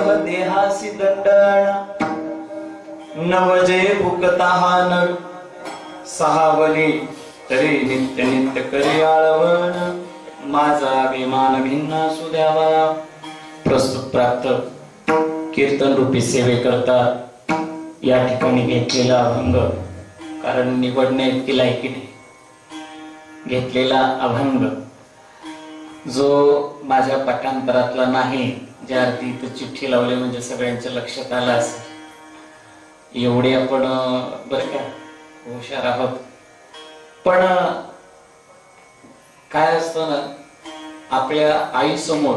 निग्रह देहासी दंडण नवजे भुकता नग सहावली तरी नित्य नित्य करी आळवण माझा अभिमान भिन्न सुद्यावा। प्रस्तुत प्राप्त कीर्तन रूपी सेवे करता या ठिकाणी घेतलेला अभंग, कारण निवडणे इतकी लायकी नाही, घेतलेला अभंग जो माझ्या पाठांतरातला नाही, ज्या अर्थी इथं चिठ्ठी लावली म्हणजे सगळ्यांच्या लक्षात आला असेल एवढे आपण बरं का हुशार आहोत। पण काय असतं ना, आपल्या आई समोर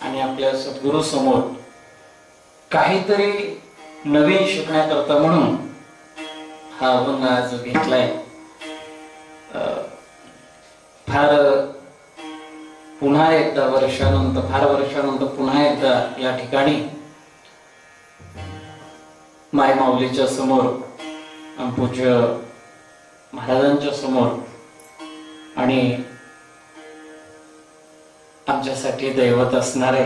आणि आपल्या सद्गुरू समोर काहीतरी नवीन शिकण्याकरता म्हणून हा अभंग आज घेतलाय। फार पुन्हा एकदा फार वर्षानंतर पुन्हा एकदा या ठिकाणी माय माऊलीच्या समोर, पूज्य महाराजांच्या समोर आणि आमच्यासाठी दैवत असणारे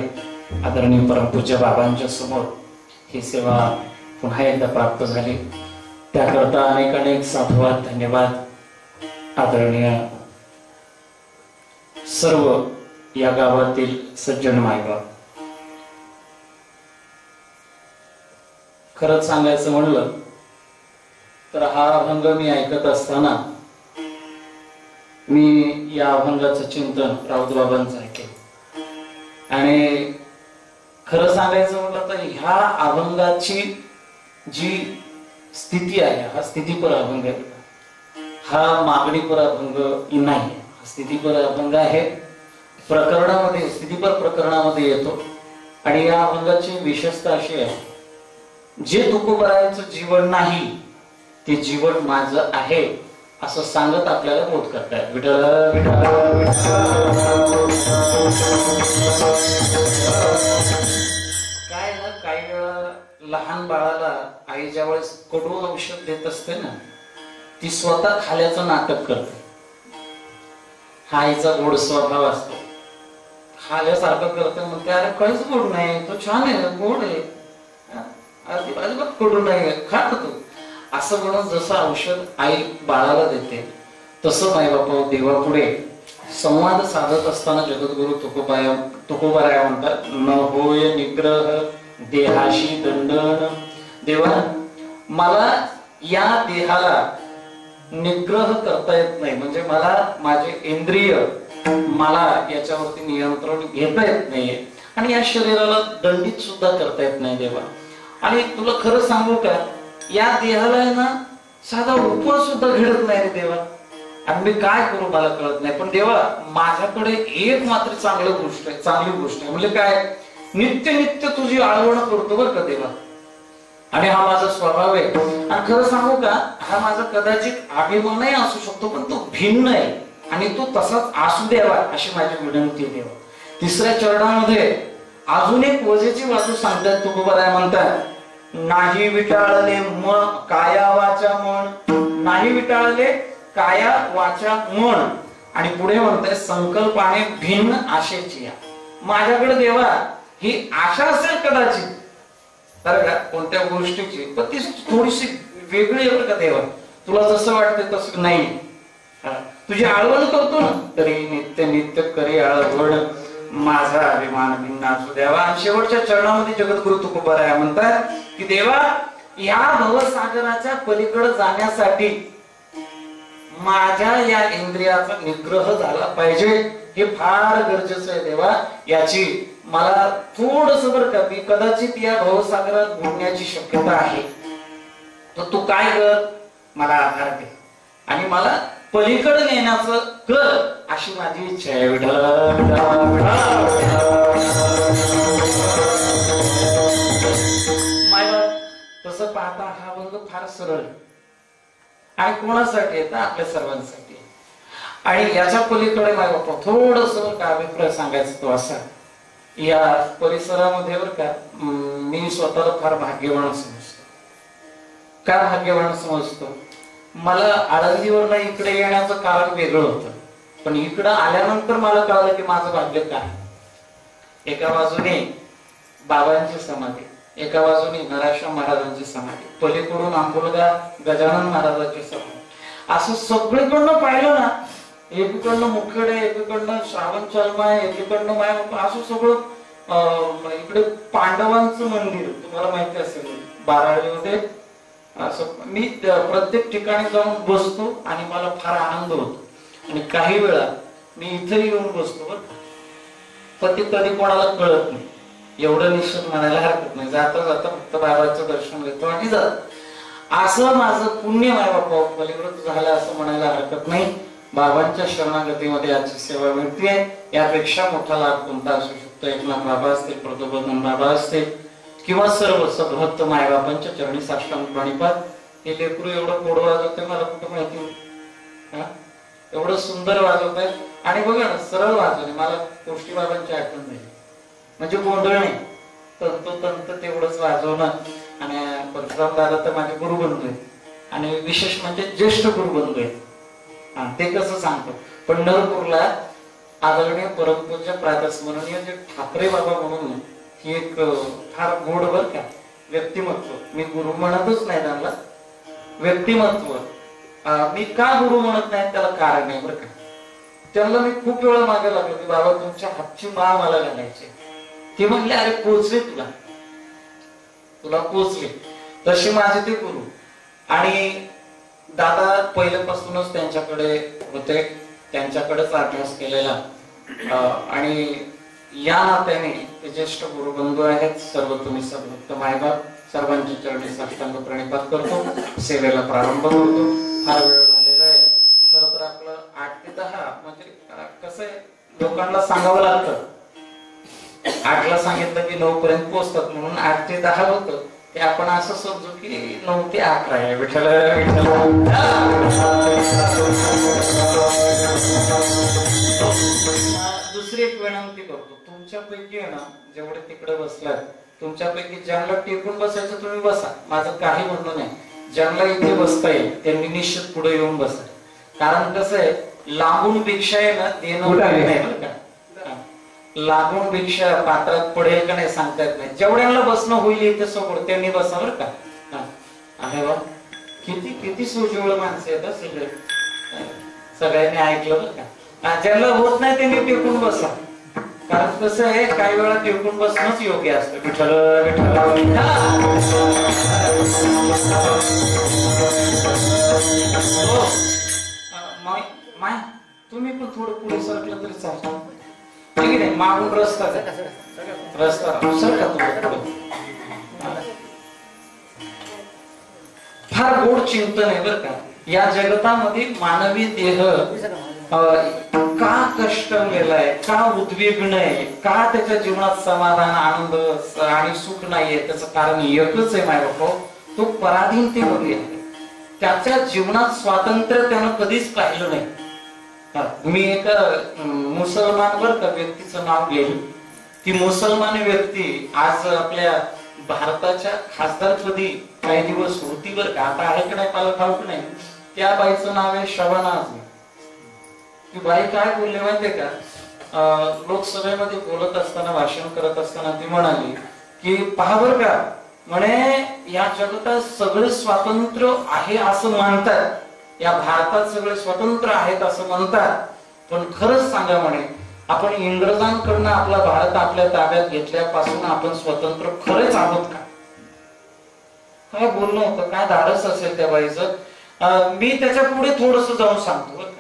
आदरणीय परमपूज्य बाबांच्या समोर ही सेवा पुन्हा एकदा प्राप्त झाली। त्याकरता अनेक अनेक साधुवाद, धन्यवाद। आदरणीय सर्व या गावातील सज्जन मायबाप, खरंच सांगायचं म्हणलं तर हा अभंग मी ऐकत असताना मी या अभंगाचं चिंतन राऊत बाबांचं ऐकलं आणि खरं सांगायचं म्हटलं तर ह्या अभंगाची जी स्थिती आहे, हा स्थितीपर अभंग आहे, हा मागणीपर अभंग नाही, स्थितीपर अभंग आहे। प्रकरणामध्ये स्थितीपर प्रकरणामध्ये येतो आणि या अभंगाची विशेषता अशी आहे, जे तुकोबारायांचं जीवन नाही ते जीवन माझं आहे असं सांगत आपल्याला बोध करतायत। विठ्ठल विठ्ठल काय ना, काही वेळा लहान बाळाला आई ज्या वेळेस कडू औषध देत असते ना, ती स्वतः खाल्याचं नाटक करते। हा आईचा गोड स्वभाव असतो, खाल्यासारखं करते, म्हणते अरे काहीच गोड नाही, तो छान आहे, गोड आहे, अजिबात कडू नाही, खात तू असं म्हणून जसं औषध आई बाळाला देते तसं मायबापा देवापुढे संवाद साधत असताना जगद्गुरु तुकोबाराया म्हणतात, न होय निग्रह देहाशी दंडन। देवा, मला या देहाला निग्रह करता येत नाही, म्हणजे मला माझे इंद्रिय मला याच्यावरती नियंत्रण घेता येत नाहीये आणि या शरीराला दंडित सुद्धा करता येत नाही देवा। आणि तुला खरं सांगू का, या देहाला ना साधा उपवास सुद्धा घडत नाही रे देवा, आणि मी काय करू मला कळत नाही। पण देवा, माझ्याकडे एक मात्र चांगली गोष्ट आहे, म्हणजे काय, नित्य नित्य तुझी आळवण करतो बरं का देवा, आणि हा माझा स्वभाव आहे। आणि खरं सांगू का, हा माझा कदाचित अभिमानही असू शकतो, पण तो भिन्न आहे आणि तो तसाच असू द्यावा अशी माझी विनंती देवा। तिसऱ्या चरणामध्ये अजून एक वजेची बाजू सांगतात तुकोबाराया म्हणतात, नाही विटाळले काया वाचा मन, नाही विटाळले काया वाचा मन, आणि पुढे म्हणताय संकल्पाने भिन्न आशेची। माझ्याकडे देवा ही आशा असेल कदाचित बरं का कोणत्या गोष्टीची, पण ती थोडीशी वेगळी आहे का देवा, तुला जसं वाटतं तसं नाही, तुझी आळवण करतो ना तरी नित्य नित्य करी आळवण माझा अभिमान भिन्न असू द्यावा। आणि शेवटच्या चरणामध्ये जगद्गुरु तुकोबाराया म्हणतात की देवा, या भवसागराच्या पलीकडे जाण्यासाठी माझ्या या इंद्रियाचा निग्रह झाला पाहिजे, हे फार गरजेचं आहे देवा। याची मला थोडस बरं का, मी कदाचित या भवसागरात बुडण्याची शक्यता आहे, तर तू काय कर, मला आधार दे आणि मला पलीकडे नेण्याचं कर अशी माझी इच्छा आहे। विठ्ठल तसं पाहता हा अभंग फार सरळ आणि कोणासाठी येतं, आपल्या सर्वांसाठी। आणि याच्या पलीकडे माझ्या बाप्पा थोडस का अभिप्राय सांगायचा तो असा, या परिसरामध्ये बरं का मी स्वतःला फार भाग्यवान समजतो। का भाग्यवान समजतो, मला आळंदीवरनं इकडे येण्याचं कारण वेगळं होतं, पण इकडं आल्यानंतर मला कळलं की माझं भाग्य काय। एका बाजूने बाबांची समाधी, एका बाजूने नराश्रम महाराजांची समाधी, पलीकडून आंबुलगा गजानन महाराजांची समाधी. असं सगळीकडनं पाहिलं ना, एकीकडनं मुखेडे, एकीकडनं श्रावण चर्मा आहे, एकीकडनं माय, असं सगळं इकडे पांडवांचं मंदिर तुम्हाला माहिती असेल बाराळीमध्ये. असं मी प्रत्येक ठिकाणी जाऊन बसतो आणि मला फार आनंद होतो. आणि काही वेळा मी इथे येऊन बसतो बरं, पण ते कधी कोणाला कळत नाही, एवढं निश्चित म्हणायला हरकत नाही. जाता जाता फक्त बाबाचं दर्शन घेतो आणि जात. असं माझं पुण्य माय बापा पलीकडे झालं असं म्हणायला हरकत नाही. बाबांच्या शरणागतीमध्ये आजची सेवा मिळते. यापेक्षा मोठा लाभ कोणता असू शकतो? एकनाथ बाबा असतील, प्रतोबोधन बाबा असतील, किंवा सर्व सद्भक्त मायबापांच्या चरणी साष्टांग प्रणिपात. हे लेकरू एवढं कोड वाजवते, मला कुठं माहिती, एवढं सुंदर वाजवत आहे. आणि बघा ना, सरळ वाजवणे. मला गोष्टी बाबांची आठवण झाली, म्हणजे गोंधळणे, तंतोतंत तेवढंच वाजवणं. आणि परशुराम दादा तर माझे गुरुबंधू आहेत, आणि विशेष म्हणजे ज्येष्ठ गुरुबंधू आहेत. ते कसं सांगतो, पंढरपूरला आदरणीय परमपूज्य प्रातस्मरणीय जे ठाकरे बाबा म्हणून, ही एक फार गोड बर का व्यक्तिमत्व. मी गुरु म्हणतच नाही त्यांना, व्यक्तिमत्व. मी का गुरु म्हणत नाही त्याला कारण आहे बरं का. त्यांना मी खूप वेळा मागे लागलो की बाबा तुमच्या हातची माळ मला घालायची. ते म्हणले अरे पोचले, तुला पोचले. तसे माझे ते गुरु. आणि दादा पहिल्यापासूनच त्यांच्याकडे होते, त्यांच्याकडेच अभ्यास केलेला. आणि या नात्याने ते ज्येष्ठ गुरुबंधू आहेत. सर्व तुम्ही सद्भक्त मायबाप सर्वांच्या चरणी साष्टांग प्रणिपात करतो. सेवेला प्रारंभ करतो. फार वेळ झालेला आहे. खरं तर आपलं 8 ते 10 म्हणजे कसं आहे, लोकांना सांगावं लागतं. 8ला सांगितलं की 9 पर्यंत पोहोचतात, म्हणून 8 ते 10 होतं. ते आपण असं समजू की 9 ते 11 आहे. विठ्ठल दुसरी एक विनंती करतो, तुमच्यापैकी आहे ना जेवढे तिकडे बसलात, तुमच्यापैकी ज्यांना टेकून बसायचं तुम्ही बसा, माझं काही म्हणणं नाही. ज्यांना इथे बसता येईल त्यांनी निश्चित पुढे येऊन बसा. कारण कसं आहे, लांबून भिक्षा आहे ना देणं नाही बरं का. लागून भिक्षा पात्रात पडेल का नाही सांगता येत नाही. जेवढ्यांना बसणं होईल इथे समोर त्यांनी बसा बरं का. अरे वा, किती किती सोज्वळ माणसं आहेत सगळे. सगळ्यांनी ऐकलं बरं का. ज्यांना होत नाही त्यांनी टेकून बसा. कारण कसं आहे, काही वेळा टेकून बसणंच योग्य असतं. विठ्ठल माय तुम्ही पण थोडं पुढे सरकलं तरी चालतं. ठीक आहे, मागून रस्ता फार गोड चिंतन आहे बरं का. या जगतामध्ये मानवी देह का कष्ट गेलाय, का उद्विग्न आहे, का त्याच्या जीवनात समाधान आनंद आणि सुख नाहीये, त्याचं कारण एकच आहे माय बापा, तो पराधीनतेमध्ये आहे. त्याच्या जीवनात स्वातंत्र्य त्यानं कधीच पाहिलं नाही. मी एका मुसलमान बर का व्यक्तीचं नाव घेईल. ती मुसलमान व्यक्ती आज आपल्या भारताच्या खासदारपदी काही दिवस होती बर का. आता आहे की नाही मला ठाऊक नाही. त्या बाईचं नाव आहे शबाना आझमी. ती बाई काय बोलली माहितीये का, लोकसभेमध्ये बोलत असताना, भाषण करत असताना ती म्हणाली की पहा बर का, म्हणे या जगतात सगळे स्वातंत्र्य आहे असं म्हणतात, या भारतात सगळे स्वतंत्र आहेत असं म्हणतात, पण खरंच सांगा म्हणे, आपण इंग्रजांकडनं आपला भारत आपल्या ताब्यात घेतल्यापासून आपण स्वतंत्र खरेच आहोत का? काय बोलणं होतं, काय धाडस असेल त्या बाईचं. मी त्याच्या पुढे थोडस जाऊन सांगतो बरं का.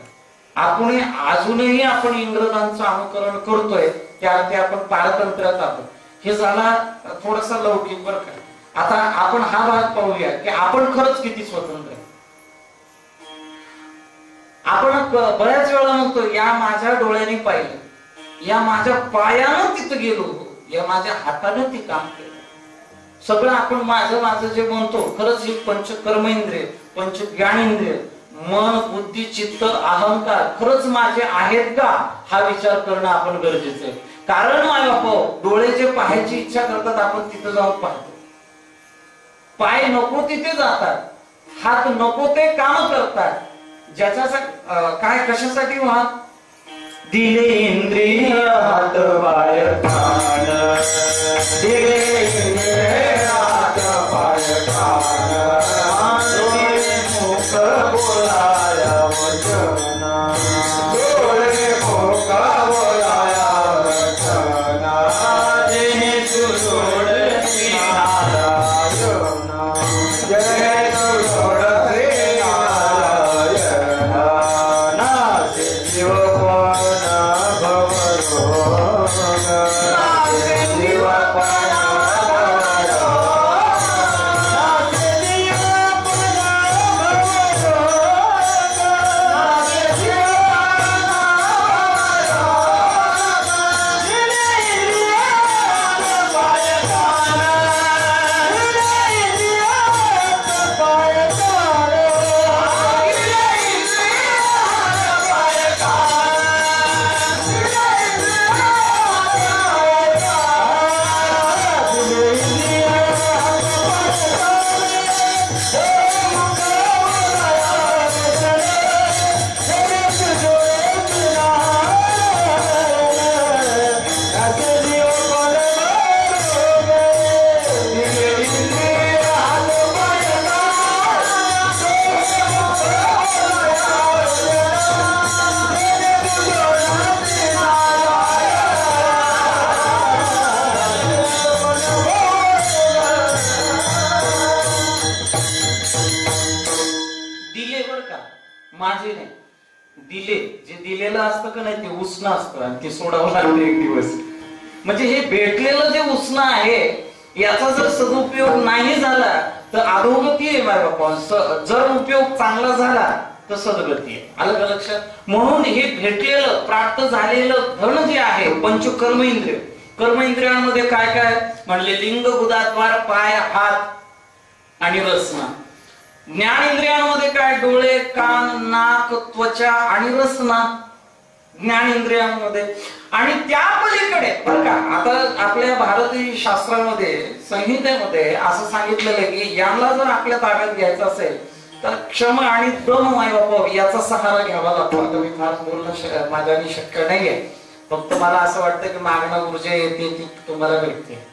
आपण अजूनही आपण इंग्रजांचं अनुकरण करतोय, त्या अर्थी आपण पारतंत्र्यात आहोत. हे झाला थोडासा लौकिक बरं का. आता आपण हा भाग पाहूया की आपण खरंच किती स्वतंत्र आहे. आपण बऱ्याच वेळा म्हणतो या माझ्या डोळ्यांनी पाहिलं, या माझ्या पायानं तिथं गेलो, या माझ्या हातानं ती काम केलं. सगळं आपण माझं माझं जे म्हणतो, खरंच ही पंच कर्मेंद्रिय, पंच ज्ञानेंद्रिय, मन बुद्धी चित्त अहंकार खरंच माझे आहेत का, हा विचार करणं आपण गरजेचं आहे. कारण माय बापा, डोळे जे पाहायची इच्छा करतात आपण तिथं जाऊन पाहतो, पाय नको तिथे जातात, हात नको ते काम करतात. ज्याच्या काय कशासाठी दिले इंद्रिय हात पाय कान, दिले इंद्रिय हात पाय कान, डोळे मुख बोलाया वचन, डोळे मुख बोलाया वचन, जिने तू सोडली नारायण, जय तू सोडली नारायण, नासे जीव पण भवरोग, नासे जीव पण माझे नाही, दिले जे दिलेलं असतं का नाही ते उष्ण असतं आणि ते सोडावं लागतं एक दिवस. म्हणजे हे भेटलेलं जे उष्ण आहे याचा जर सदुपयोग नाही झाला तर अधोगती आहे माय बापा, जर उपयोग चांगला झाला तर सद्गती आहे. आलं का लक्षात? म्हणून हे भेटलेलं प्राप्त झालेलं धन जे आहे पंच कर्मेंद्रिय, कर्मेंद्रियांमध्ये काय काय म्हणले? लिंग, गुदाद्वार, पाय, हात आणि रसना. ज्ञानेंद्रियांमध्ये काय? डोळे, कान, नाक, त्वचा आणि रसना ज्ञानेंद्रियांमध्ये. आणि त्या पलीकडे बरं का, आता आपल्या भारतीय शास्त्रामध्ये संहितेमध्ये असं सांगितलेलं आहे की यांना जर आपल्या ताब्यात घ्यायचं असेल तर क्षम आणि दम माय बापा याचा सहारा घ्यावा लागतो. आता मी फार बोलणं माझ्याने शक्य नाहीये, फक्त मला असं वाटतं की मागणं ऊर्जा येते ती तुम्हाला भेटते,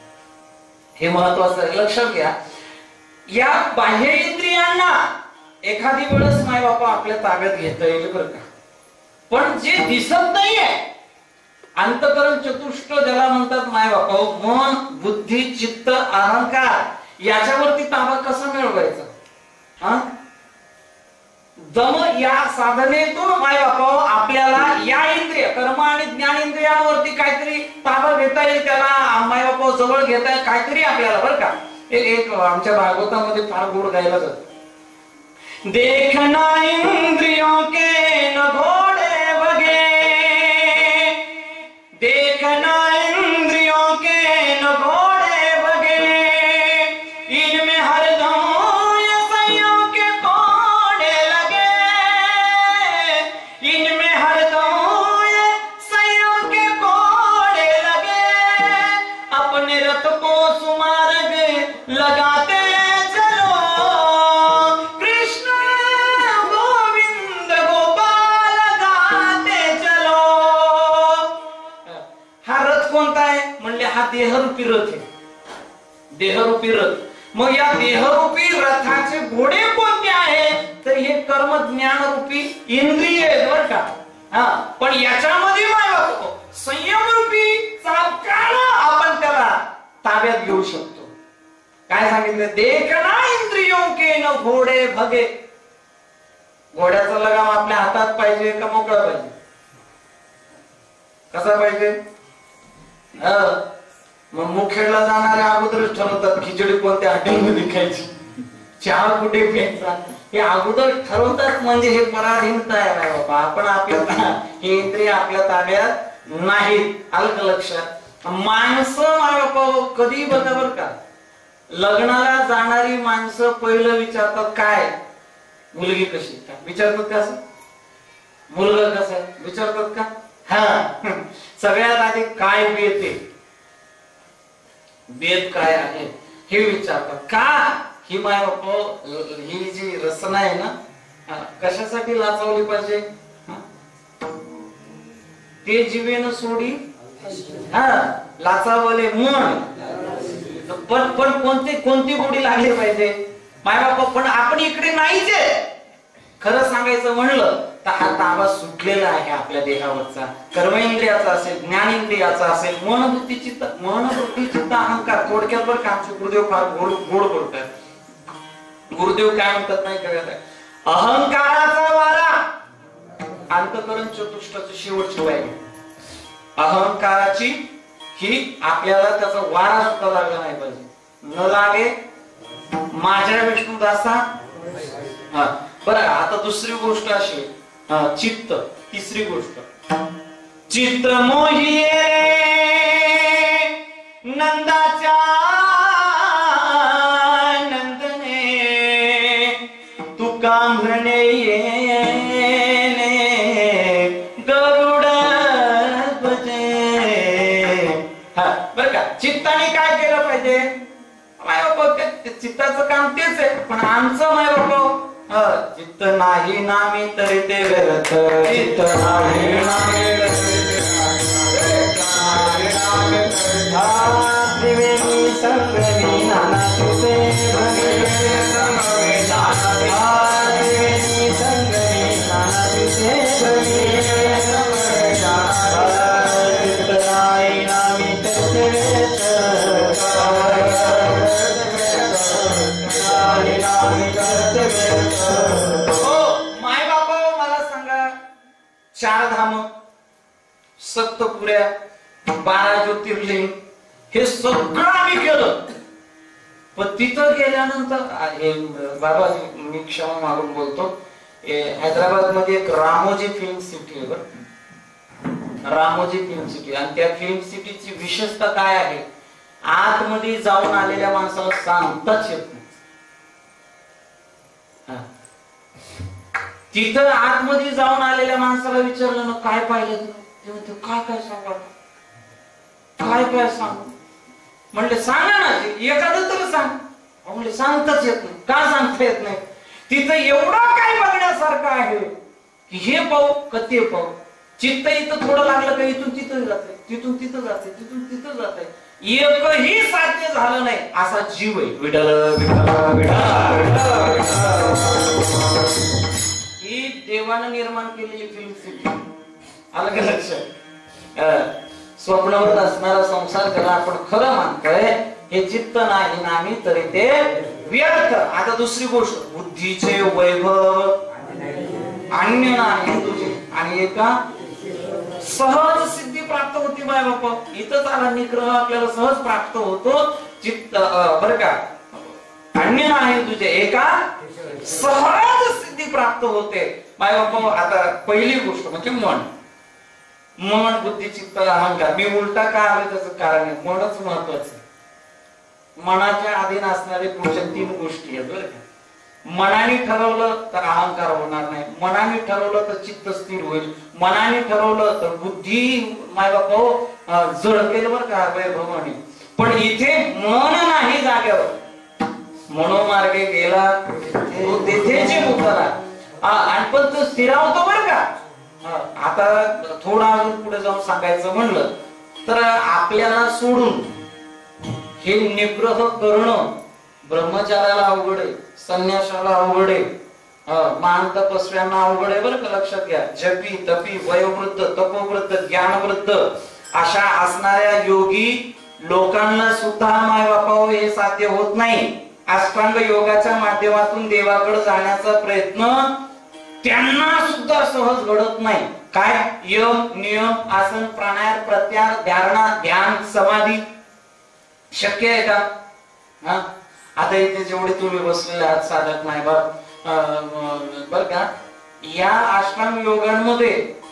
हे महत्वाचं आहे. लक्षात घ्या, या बाह्य इंद्रियांना एखादी वेळेस माय बापा आपल्या ताब्यात घेता येईल बरं का, पण जे दिसत नाहीये अंतकरण चतुष्ट ज्याला म्हणतात माय बापा, मन, बुद्धी, चित्त, अहंकार, याच्यावरती ताबा कसा मिळवायचा? हा दम या साधनेतून माय बापा आपल्याला या इंद्रिय कर्म आणि ज्ञानेंद्रियांवरती काहीतरी ताबा घेता येईल, त्याला माय बापा जवळ घेता येईल काहीतरी आपल्याला बरं का. एक आमच्या भागवतामध्ये फार गोड गायला जात, देखना इंद्रियों के न घोड़े बगे, देखना इंद्रियों के न घोड़े बगे, इनमें हरदम सैयों के कोड़े लगे, इनमें हरदम सैयों के कोड़े लगे, अपने रथ को सुमार्ग लगाते चलो, कृष्ण गोविंद गोपाल गाते चलो. हा रथ कोणता आहे म्हणले? हा देहरूपी रथ आहे, देहरूपी रथ. मग या देहरूपी रथाचे घोडे कोणते आहेत? तर हे कर्म ज्ञान रूपी इंद्रिय आहेत बरं का. हा पण याच्यामध्ये काय होतो? संयम रूपी चालकाला आपण त्याला ताब्यात घेऊ शकतो. काय सांगितलं? देखना इंद्रियों के न घोडे भगे. घोड्याचा लगाम आपल्या हातात पाहिजे का मोकळा पाहिजे? कसा पाहिजे? मग मुखेडला जाणारे अगोदरच ठरवतात खिचडी कोणत्या हॉटेलमध्ये खायची, चहा कुठे प्यायचा, हे अगोदर ठरवतात. म्हणजे हे पराधीनता आहे बाबा, आपण आपल्या हे इंद्रिय आपल्या ताब्यात नाहीत. आलं का लक्षात? माणसं बाबा कधी बघा बरं का, लग्नाला जाणारी माणसं पहिलं विचारतात काय? मुलगी कशी? विचारतात का? असं मुलगा कसा आहे विचारतात का? हा सगळ्यात आधी काय बेत आहे, बेत काय आहे हे विचारतात. का? ही माय बाप ही जी रचना आहे ना, कशासाठी लाचवली पाहिजे? ते जीवेन सोडी हा लाचावले मन. पण कोणती गोडी लागली पाहिजे माय बाप. पण आपण इकडे नाहीच आहे. खरं सांगायचं म्हणलं तर हा ताबा सुटलेला आहे आपल्या देहावरचा. कर्मेंद्रियाचा असेल, ज्ञानेंद्रियाचा असेल, मन बुद्धी चित्त अहंकार. थोडक्यात बरं का आमचे गुरुदेव फार गोड बोलतात. गुरुदेव काय म्हणतात नाही कळत. अहंकाराचा वारा अंतःकरण चतुष्टाची शेवटची पाहिजे. अहंकाराची ही आपल्याला त्याचा वारा सुद्धा लागला नाही पाहिजे. न लागे माझ्या विष्णुदासा. हा बरं. आता दुसरी गोष्ट अशी चित्त. तिसरी गोष्ट चित्त मोहिये नंदाच्या नंदने तुका म्हणे गरुड बजे. हा बरं का. चित्ताने काय केलं पाहिजे माय बाबा. चित्ताचं काम तेच आहे. पण आमचं माय बाबा चित्त नाही नामी तरी ते व्यर्थ. चित्त नाही नामी त्रिवेणी संगमी नाना तुझे त्रिवेणी संगमी नाना तुझे चित्त नाही नामी तरी माय बाबा मला सांगा. 4 धाम, सप्तपुऱ्या, 12 ज्योतिर्लिंग हे सगळं आम्ही केलं. पण तिथं गेल्यानंतर बाबा मी क्षमा मागून बोलतो. हैदराबाद मध्ये एक रामोजी फिल्म सिटी आहे बरं. Ramoji film city. आणि त्या फिल्म सिटीची विशेषता काय आहे. आतमध्ये जाऊन आलेल्या माणसाला सांगताच येत नाही. तिथं आतमध्ये जाऊन आलेल्या माणसाला विचारलं ना काय पाहिलं ते म्हणतो काय सांगा काय सांगू. म्हणले सांगा ना एखादं तर सांग. म्हणले सांगताच येत नाही. का सांगता येत नाही. तिथं एवढं काय बघण्यासारखं आहे की हे पाहू का ते पाहू. चित्त इथं थोडं लागलं का इथून तिथं जाते, तिथून तिथं जाते, तिथून तिथं जाते. एकही साध्य झालं नाही असा जीव आहे. विठ्ठल विठ्ठल विठ्ठल. ही देवानं निर्माण केलेली फिल्म सिटी. आलं का लक्षात. स्वप्नावर असणारा संसार त्याला आपण खरं मानतोय. हे चित्त नाही नामी तरी ते व्यर्थ. आता दुसरी गोष्ट बुद्धीचे वैभव अन्य नाही तुझे. आणि एका सहज सिद्धी प्राप्त होती बाय बापा. इथंच आला निग्रह आपल्याला सहज प्राप्त होतो. चित्त बर का अन्य नाही तुझे एका सहज सिद्धी प्राप्त होते बाय बापा. आता पहिली गोष्ट म्हणजे मन. मन बुद्धी चित्त अहंकार. मी उलटा का आले त्याचं कारण आहे. मनच महत्वाचं. मनाच्या अधीन असणारे पुढच्या 3 गोष्टी आहेत बरं का. मनाने ठरवलं तर अहंकार होणार नाही. मनाने ठरवलं तर चित्त स्थिर होईल. मनाने ठरवलं तर बुद्धी माय बापा जळकेल बर का वैभवाने. पण इथे मन नाही जागेवर. मनोमार्गे गेला तेथे मुक्ताला. आणि पण तो स्थिरावतो बर का. आता थोडा अजून पुढे जाऊन सांगायचं म्हणलं तर आपल्याला सोडून हे निग्रह करणं ब्रह्मचार्याला अवघड आहे, संन्यासाला अवघड आहे, मान तपस्व्यांना अवघड आहे बरं का. लक्षात घ्या. जपी तपी वयोवृद्ध तपोवृद्ध ज्ञानवृद्ध अशा असणाऱ्या योगी लोकांना सुद्धा माय बापा हे साध्य होत नाही. अष्टांग योगाच्या माध्यमातून देवाकडे जाण्याचा प्रयत्न त्यांना सुद्धा सहज घडत नाही. काय यम नियम आसन प्राणायाम प्रत्याहार धारणा ध्यान समाधी शक्य आहे का. आता इथे जेवढे तुम्ही बसलेले आहात साधक नाही बर का. या अष्टांग योगांमध्ये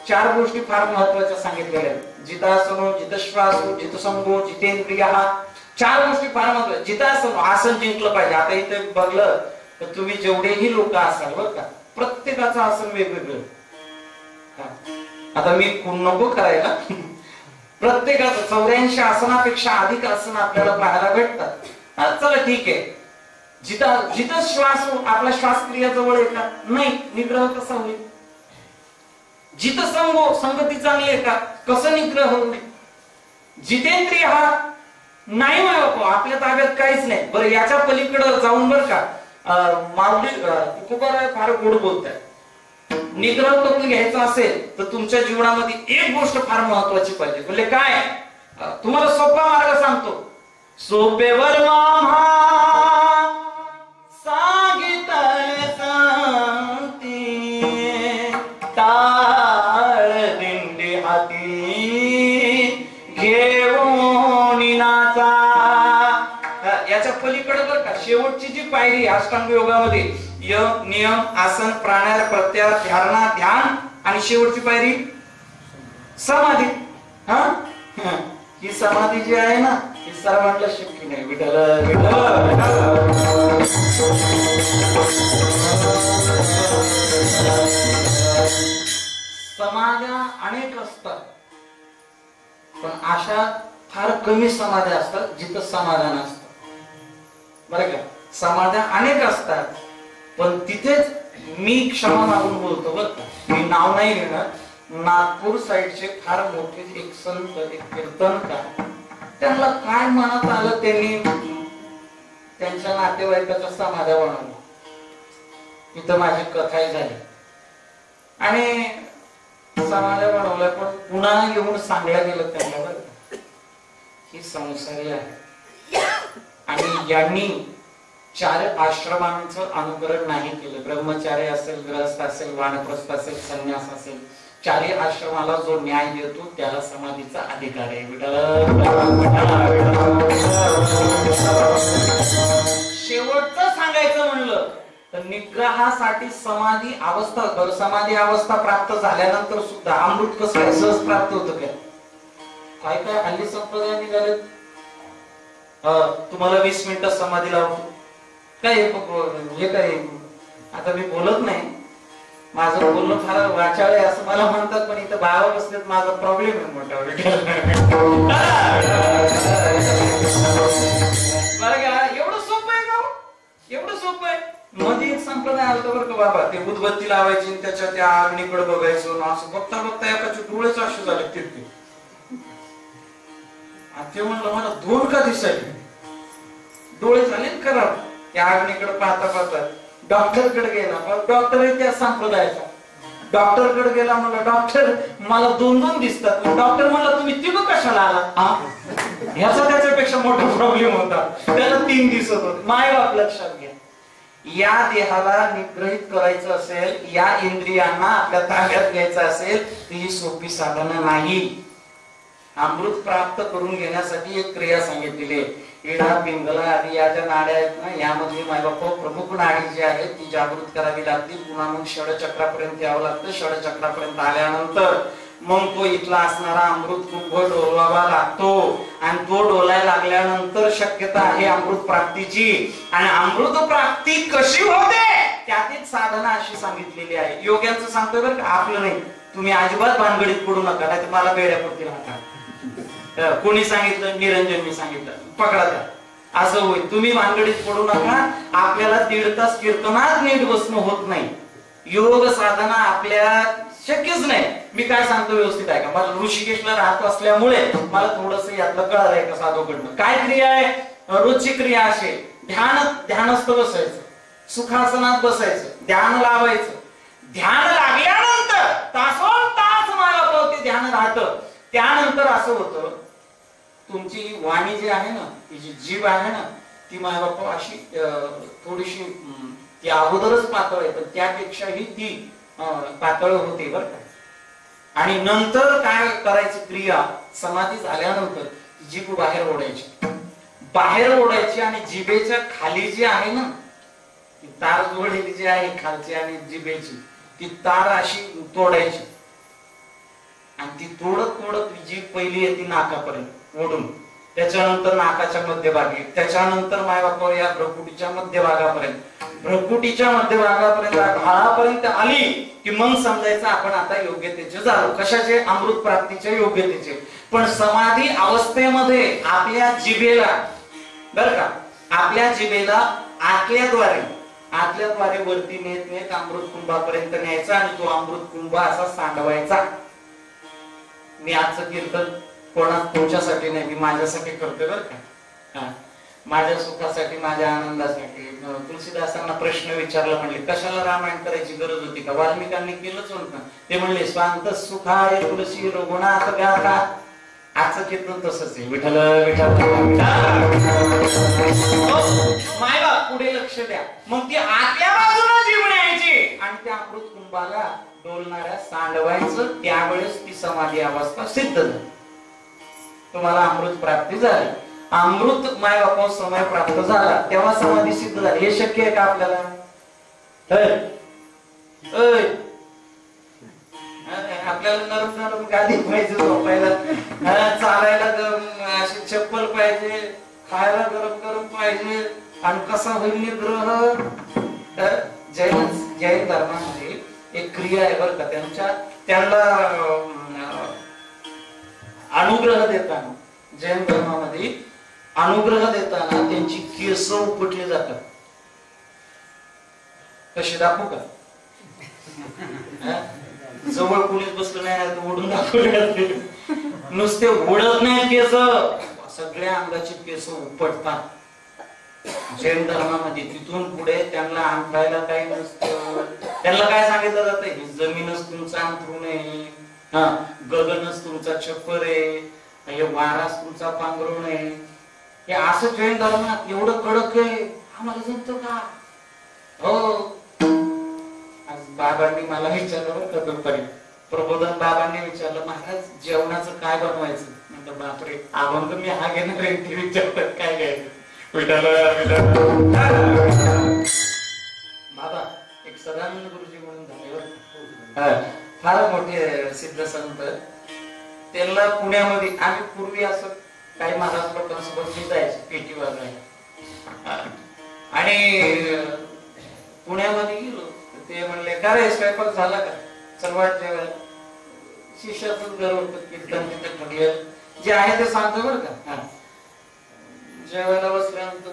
4 गोष्टी फार महत्वाच्या सांगितलेल्या आहेत. जितासनो जितश्वासो जितसंगो जितेंद्रिय. 4 गोष्टी फार महत्वाच्या. जितासनो आसन जिंकलं पाहिजे. आता इथे बघलं तर तुम्ही जेवढेही लोक असाल बर का प्रत्येकाचं आसन वेगवेगळं. आता मी नको करायला. प्रत्येकाचं 84 आसनापेक्षा अधिक आसन आपल्याला पाहायला भेटतात. चला ठीक आहे. जिथं श्वास आपला श्वास क्रिया जवळ आहे का नाही निग्रह कसा होईल. जिथं संगती चांगली आहे का, कसं निग्रह होऊ नये. जितेंद्रिय हा नाही बाबा आपल्या ताब्यात काहीच नाही. बरं याच्या पलीकडे जाऊन बरं का माऊली तुकोबाराय फार गोड बोलतात. निग्रह करून घ्यायचा असेल तर तुमच्या जीवनामध्ये एक गोष्ट फार महत्वाची पाहिजे. म्हणजे काय, तुम्हाला सोपा मार्ग सांगतो. सोपेवर मामा सांगितले सांगती टाळ दिंडी हाती घेऊन नाचा. याच्या पलीकडे बरं का शेवटची जी पायरी अष्टांग योगामध्ये यम नियम आसन प्राणायाम प्रत्याहार धारणा ध्यान आणि शेवटची पायरी समाधी. हा ही समाधी जी आहे ना ही सर्वांना शक्य नाही. विठ्ठल विठ्ठल समाध्या अनेक असतात पण अशा फार कमी समाध्या असतात जिथं समाधान असतं. बरं का समाध्या अनेक असतात पण तिथेच मी क्षमा मागून बोलतो बरं का, मी नाव नाही घेणार. नागपूर साईडचे फार मोठे एक संत एक कीर्तनकार, त्यांना काय मनात आलं त्यांनी त्यांच्या नातेवाईकाच्या समाध्या बनवल्या. इथं माझी कथाही झाली आणि समाध्या बनवल्या पण पुन्हा येऊन सांगल्या गेलं त्यांना बरं का ही संसारी आहे आणि यांनी 4 आश्रमांचं अनुकरण नाही केलं. ब्रह्मचारी असेल, गृहस्थ असेल, वानप्रस्थ असेल, संन्यास असेल, 4 आश्रमाला जो न्याय देतो त्याला समाधीचा अधिकार आहे. शेवटचं सांगायचं म्हणलं तर निग्रहासाठी समाधी अवस्था, समाधी अवस्था प्राप्त झाल्यानंतर सुद्धा अमृत कसं सहज प्राप्त होतं काय काय हल्ली संप्रदाय निघाले. तुम्हाला 20 मिनिटं समाधी लावतो काय हे काय. आता मी बोलत नाही, माझं बोलणं फार वाचाळ आहे असं मला म्हणतात पण इथं बाबा बसलेत माझा प्रॉब्लेम आहे मोठा. एवढं सोपं आहे का, एवढं सोपं आहे. मध्ये एक संप्रदाय आलतो बरं का बाबा, ते उदबत्ती लावायची त्याच्या त्या अग्नीकडे बघायचं असं बघता बघता एकाचे डोळेच असे झाले तिथे. ते म्हणलं मला 2 का दिसायले डोळे झाले खराब त्या अग्नीकडे पाहता पाहता. डॉक्टरकडे गेला पण डॉक्टर त्या संप्रदायाचा. डॉक्टरकडे गेला म्हणलं डॉक्टर मला 2 दिसतात. डॉक्टर म्हणला तुम्ही 3 कशाला आला. ह्याचा त्याच्यापेक्षा मोठा प्रॉब्लेम होता, त्याला 3 दिसत होते. माय बाप लक्षात घ्या, या देहाला निग्रहित करायचं असेल, या इंद्रियांना आपल्या ताब्यात घ्यायचं असेल तर ही सोपी साधनं नाही. अमृत प्राप्त करून घेण्यासाठी एक क्रिया सांगितलेली आहे. इडा पिंगला आदी या ज्या नाड्या आहेत ना यामध्ये मायबाप प्रमुख नाडी जी आहे ती जागृत करावी लागते. पुन्हा मग षडचक्रापर्यंत यावं लागतं. षडचक्रापर्यंत आल्यानंतर मग तो इथला असणारा अमृत कुंभ डोलावा लागतो आणि तो डोलाय लागल्यानंतर शक्यता आहे अमृत प्राप्तीची. आणि अमृत प्राप्ती कशी होते त्यातच साधना अशी सांगितलेली आहे. योग्यांचं सांगतोय बरं का, आपलं नाही. तुम्ही अजिबात भानगडीत पडू नका नाही तर मला बेड्या पडतील हातात. कोणी सांगितलं, निरंजननी सांगितलं, पकडा त्या असं होईल. तुम्ही भानगडीत पडू नका. आपल्याला 1.5 तास कीर्तनात नीट बसणं होत नाही. योग साधना आपल्या शक्यच नाही. मी काय सांगतो व्यवस्थित आहे का, मला ऋषिकेशला राहत असल्यामुळे मला थोडस यातलं कळालंय का साधूकडनं. काय क्रिया आहे, रोजची क्रिया असेल ध्यानस्थ बसायचं, सुखासनात बसायचं, ध्यान लावायचं. ध्यान लागल्यानंतर तासोन तास मला ते ध्यान राहतं. त्यानंतर असं होतं तुमची वाणी जी आहे ना, ती जी जीभ आहे ना ती माझ्या बाप्पा अशी थोडीशी ती अगोदरच पातळ आहे, त्यापेक्षाही ती पातळ होते बरं का. आणि नंतर काय करायची क्रिया, समाधी झाल्यानंतर जीभ बाहेर ओढायची आणि जिभेच्या खाली जी आहे ना ती तार जोडलेली जी आहे खालची आणि जिभेची ती तार अशी तोडायची आणि ती तोडत जीभ पहिली येते नाकापर्यंत ओढून, त्याच्यानंतर नाकाच्या मध्यभागी, त्याच्यानंतर मायबापा या भ्रकुटीच्या मध्यभागापर्यंत, भ्रकुटीच्या मध्यभागापर्यंत घाळापर्यंत आली की मग समजायचं आपण आता योग्यतेचे झालो. कशाचे, अमृत प्राप्तीचे योग्यतेचे. पण समाधी अवस्थेमध्ये आपल्या जिभेला बरं का, आपल्या जिभेला आतल्याद्वारे आतल्या द्वारे वरती नेत नेत अमृत कुंभापर्यंत न्यायचा आणि तो अमृत कुंभ असा सांडवायचा. मी आजचं कीर्तन तुमच्यासाठी नाही, मी माझ्यासाठी करतोय बरं का. माझ्या सुखासाठी, माझ्या आनंदासाठी. तुलसीदासांना प्रश्न विचारला, म्हणले कशाला रामायण करायची गरज होती का? वाल्मिकांनी केलंच होतं. ते म्हणले स्वांत सुखाय तुलसी रघुनाथ गाथा. आजचं कीर्तन तसंच आहे. विठ्ठल विठ्ठल मायबाप पुढे लक्ष द्या. मग ती आतल्या बाजूला जीवन यायची आणि त्या अमृत कुंभाला डोलणाऱ्या सांडवायचं. त्यावेळेस ती समाधी अवस्था सिद्ध झाली. तुम्हाला अमृत प्राप्ती झाली. अमृत मायबापा समय प्राप्त झाला तेव्हा समाधी सिद्ध झाली. हे शक्य आहे का आपल्याला? आपल्याला नरम नरम गादी पाहिजे, झोपायला चालायला अशी चप्पल पाहिजे, खायला गरम गरम पाहिजे. आणि कसा होईल निग्रह? जैन धर्मामध्ये एक क्रिया आहे बरं का. त्यांना अनुग्रह देताना, जैन धर्मामध्ये अनुग्रह देताना त्यांची केस उपटली जातात. कशी दाखवू का? जवळ कुणीच बसलं नाही तर ओढून दाखवले. नुसते ओढत नाही केस, सगळ्या अंगाची केस उपटतात जैन धर्मामध्ये. तिथून पुढे त्यांना अंतरायला काही नसतं. त्यांना काय सांगितलं जातं? ही जमीनच तुमचा अंथरूण आहे, गगनच तुमचा छप्पर आहे, हे वाराच तुमचा पांघरुण आहे. हे असं जैन धर्मात एवढं कडक आहे. आम्हाला जमतं का? हो. बाबांनी मला विचारलं, प्रबोधन बाबांनी विचारलं, महाराज जेवणाचं काय बनवायचं? म्हणलं बापरे, अभंग मी हा घेणार आहे, ते विचारतात काय घ्यायचं. बाबा एक सदानंद गुरुजी म्हणून झाले, फार मोठे सिद्ध संत. त्यांना पुण्यामध्ये आम्ही पूर्वी असं काही महाराज लोकांसोबत जायचे पेटी वाजवायला. आणि पुण्यामध्ये गेलो, ते म्हणले का रे स्वयंपाक झाला का? चल वाट जेवायला. शिष्याचंच घर होतं, कीर्तन तिथे ठरलेलं जे आहे ते सांगतो बरं का. जेवायला बसल्यानंतर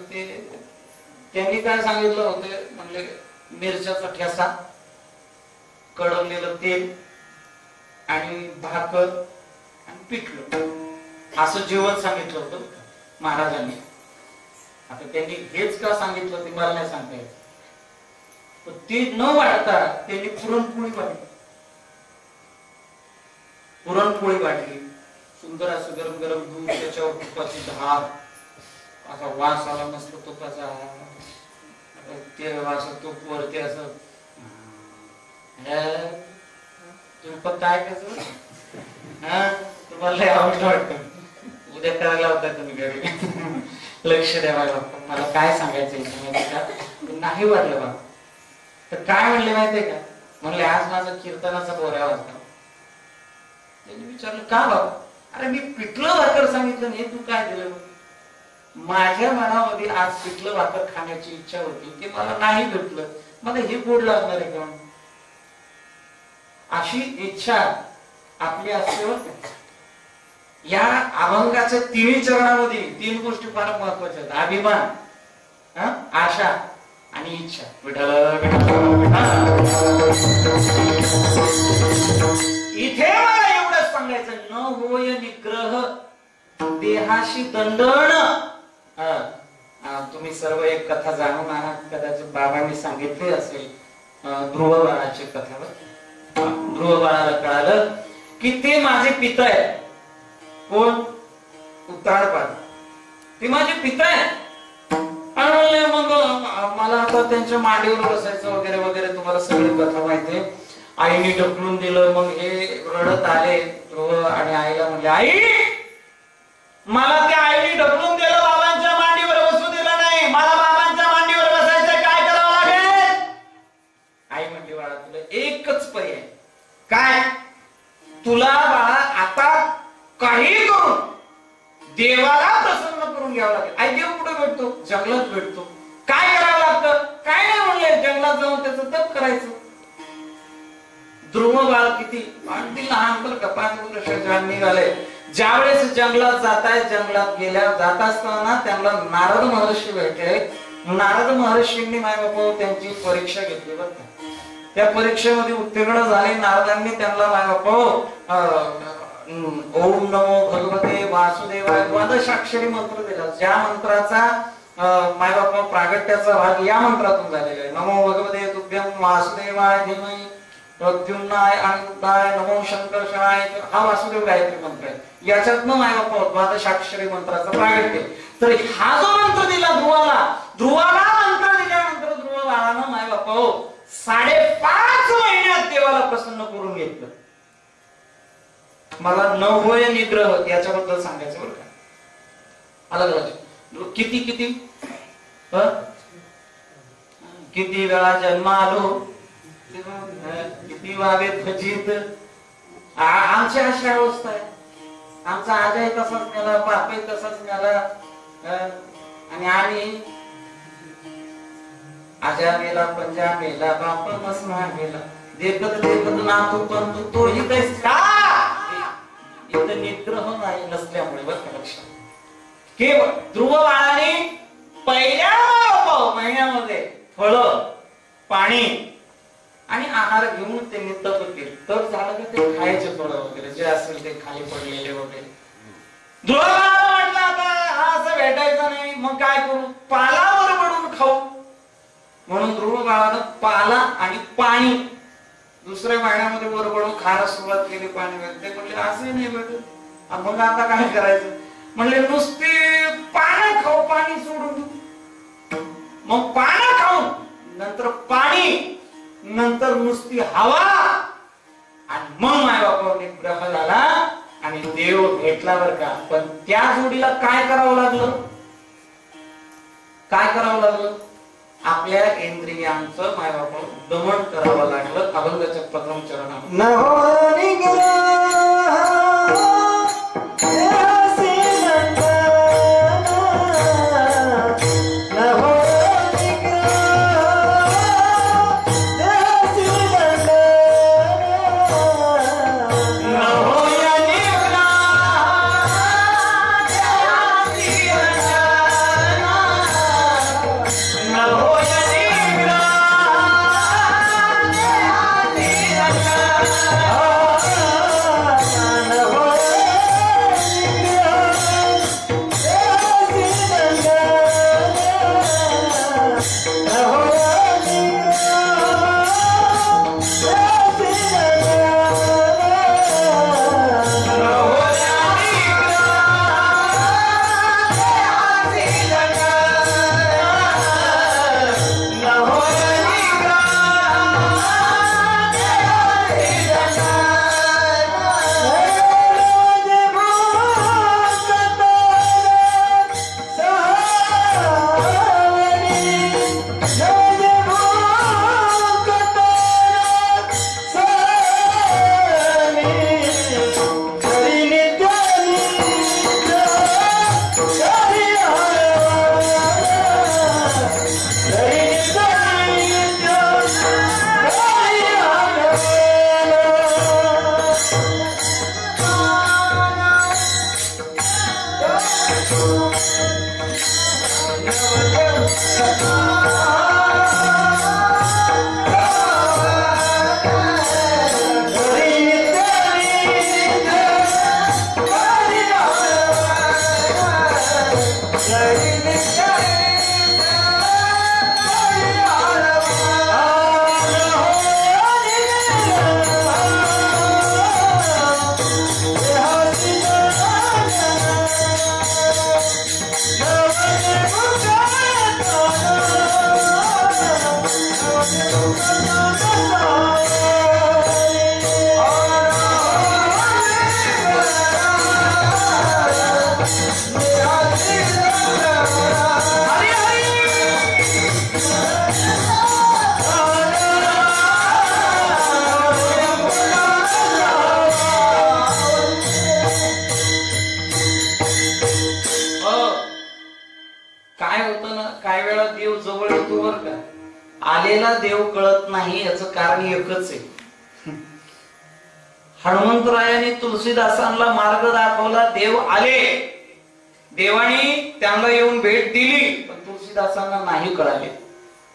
त्यांनी काय सांगितलं होते, म्हणले मिरच्याचा ठेसा, कडवलेलं तेल आणि भाकर आणि पिठलं असं जेवण सांगितलं होतं महाराजांनी. आता त्यांनी हेच का सांगितलं ते मला नाही सांगता येत. ते न वाढता त्यांनी पुरणपोळी वाढली. पुरणपोळी वाढली, सुंदर असं गरम गरम दूध, त्याच्यावर तुपाची धार, असा वास आला मस्त तुपाचा. ते असं तूप वरती असं तुप काय कसं तुम्हाला आवडलं वाटतं. उद्या करायला होता तुम्ही घरी. लक्ष द्यावा. मला काय सांगायचं नाही वाटलं बाबा. तर काय म्हणले माहितीये का? म्हणले आज माझा कीर्तनाचा बोऱ्या वाजता. त्यांनी विचारलं का बाबा? अरे मी पिठलं भाकर सांगितलं नाही, तू काय दिलं? माझ्या मनामध्ये आज पिठलं भाकर खाण्याची इच्छा होती, ते मला नाही भेटलं, मला हे गोड लागणार आहे का? अशी इच्छा आपली असते. या अभंगाच्या तिन्ही चरणामध्ये तीन गोष्टी फार महत्वाच्या आहेत. अभिमान, आशा आणि इच्छा. इथे मला एवढंच सांगायचं, न होय निग्रह देहाशी दंडण. तुम्ही सर्व एक कथा जाणून आहात, कदाचित बाबांनी सांगितली असेल ध्रुव बाळाची कथा. ध्रुव बाळाला कळालं की ते माझे पिता आहे. कोण? उत्तानपाद. ते माझे पिता आहे. मग मला आता त्यांच्या मांडीवर बसायचं वगैरे वगैरे. तुम्हाला सगळी कथा माहिती आहे. आईने ढकलून दिलं. मग हे रडत आले ध्रुव आणि आईला म्हणले, आई मला त्या आईने ढकलून दिलं, बाबांच्या मांडीवर बसू दिलं नाही, मला बाबांच्या मांडीवर बसायचं, काय करावं लागेल? आई म्हणली, बाळा तुला एकच पर्याय. काय? तुला बाळा आता काही करून देवाला प्रसन्न करून घ्यावं लागेल. आई देव कुठे भेटतो? जंगलात भेटतो. काय करावं लागतं? काय नाही म्हणले, जंगलात जाऊन त्याचं तप करायचं. ध्रुव बाळ किती अगदी लहान बरं का, 5 वर्षाच्या निघाले. ज्यावेळेस जंगलात जात असताना त्यांना नारद महर्षी भेटले. नारद महर्षींनी माय बापा त्यांची परीक्षा घेतली बरं का. त्या परीक्षेमध्ये उत्तीर्ण झाले. नारदांनी त्यांना माय बापा ओम नमो भगवते वासुदेवाय द्वादशाक्षरी मंत्र दिला. ज्या मंत्राचा माय बापा प्रागट्याचा भाग या मंत्रातून झालेला आहे. नमो भगवते तुभ्यं वासुदेवाय धीमहि प्रद्युम्नाय अनंताय नमो शंकर्षणाय, हा वासुदेव गायत्री मंत्र आहे. याच्यातनं माय बापा द्वादशाक्षरी मंत्राचा प्रागट्य. तर हा जो मंत्र दिला ध्रुवाला मंत्र दिल्यानंतर ध्रुव बाळानं माय बापा 5.5 महिन्यात देवाला प्रसन्न करून घेतलं. मला नवय निग्रह याच्याबद्दल सांगायचं बरं का. अलग किती किती किती वेळा जन्म आलो, किती वावे फजित. आमची अशी अवस्था आहे. आमचा आजही तसाच मेला, बापही तसाच मेला, आणि आम्ही आजा मेला, पंजा मेला, बाप मसना मेला, देखत देखत नातू पण तोही का इथं निग्रह नाही नसल्यामुळे बरं का. लक्षात केवळ ध्रुव बाळाने पहिल्या महिन्यामध्ये फळ, पाणी आणि आहार घेऊन त्यांनी तप केले. तर झालं का ते खायचे फळ वगैरे जे असेल ते खाली पडलेले वगैरे. ध्रुव बाळाला वाटलं आता हा असं भेटायचं नाही, मग काय करू, पालावर पडून खाऊ. म्हणून ध्रुव बाळानं पाला आणि पाणी दुसऱ्या महिन्यामध्ये बरोबर खायला सुरुवात केली. पाणी ते म्हणले असं नाही भेटत, मग आता काय करायचं. म्हणले नुसते पानं खाऊ, पाणी सोडून. मग पानं खाऊन नंतर पाणी, नंतर नुसती हवा, आणि मग मायबापाने ग्रह झाला आणि देव भेटला बर का. पण त्या जोडीला काय करावं लागलं, काय करावं लागलं, आपल्या इंद्रियांचं मायबापा दमन करावं लागलं. अभंगाच्या प्रथम चरणामध्ये आलेला देव कळत नाही याचं कारण एकच आहे. हनुमंतरायाने तुलसीदासांना मार्ग दाखवला, देव आले, देवानी त्यांना येऊन भेट दिली, पण तुलसीदास तुलसीदासांना नाही कळाले,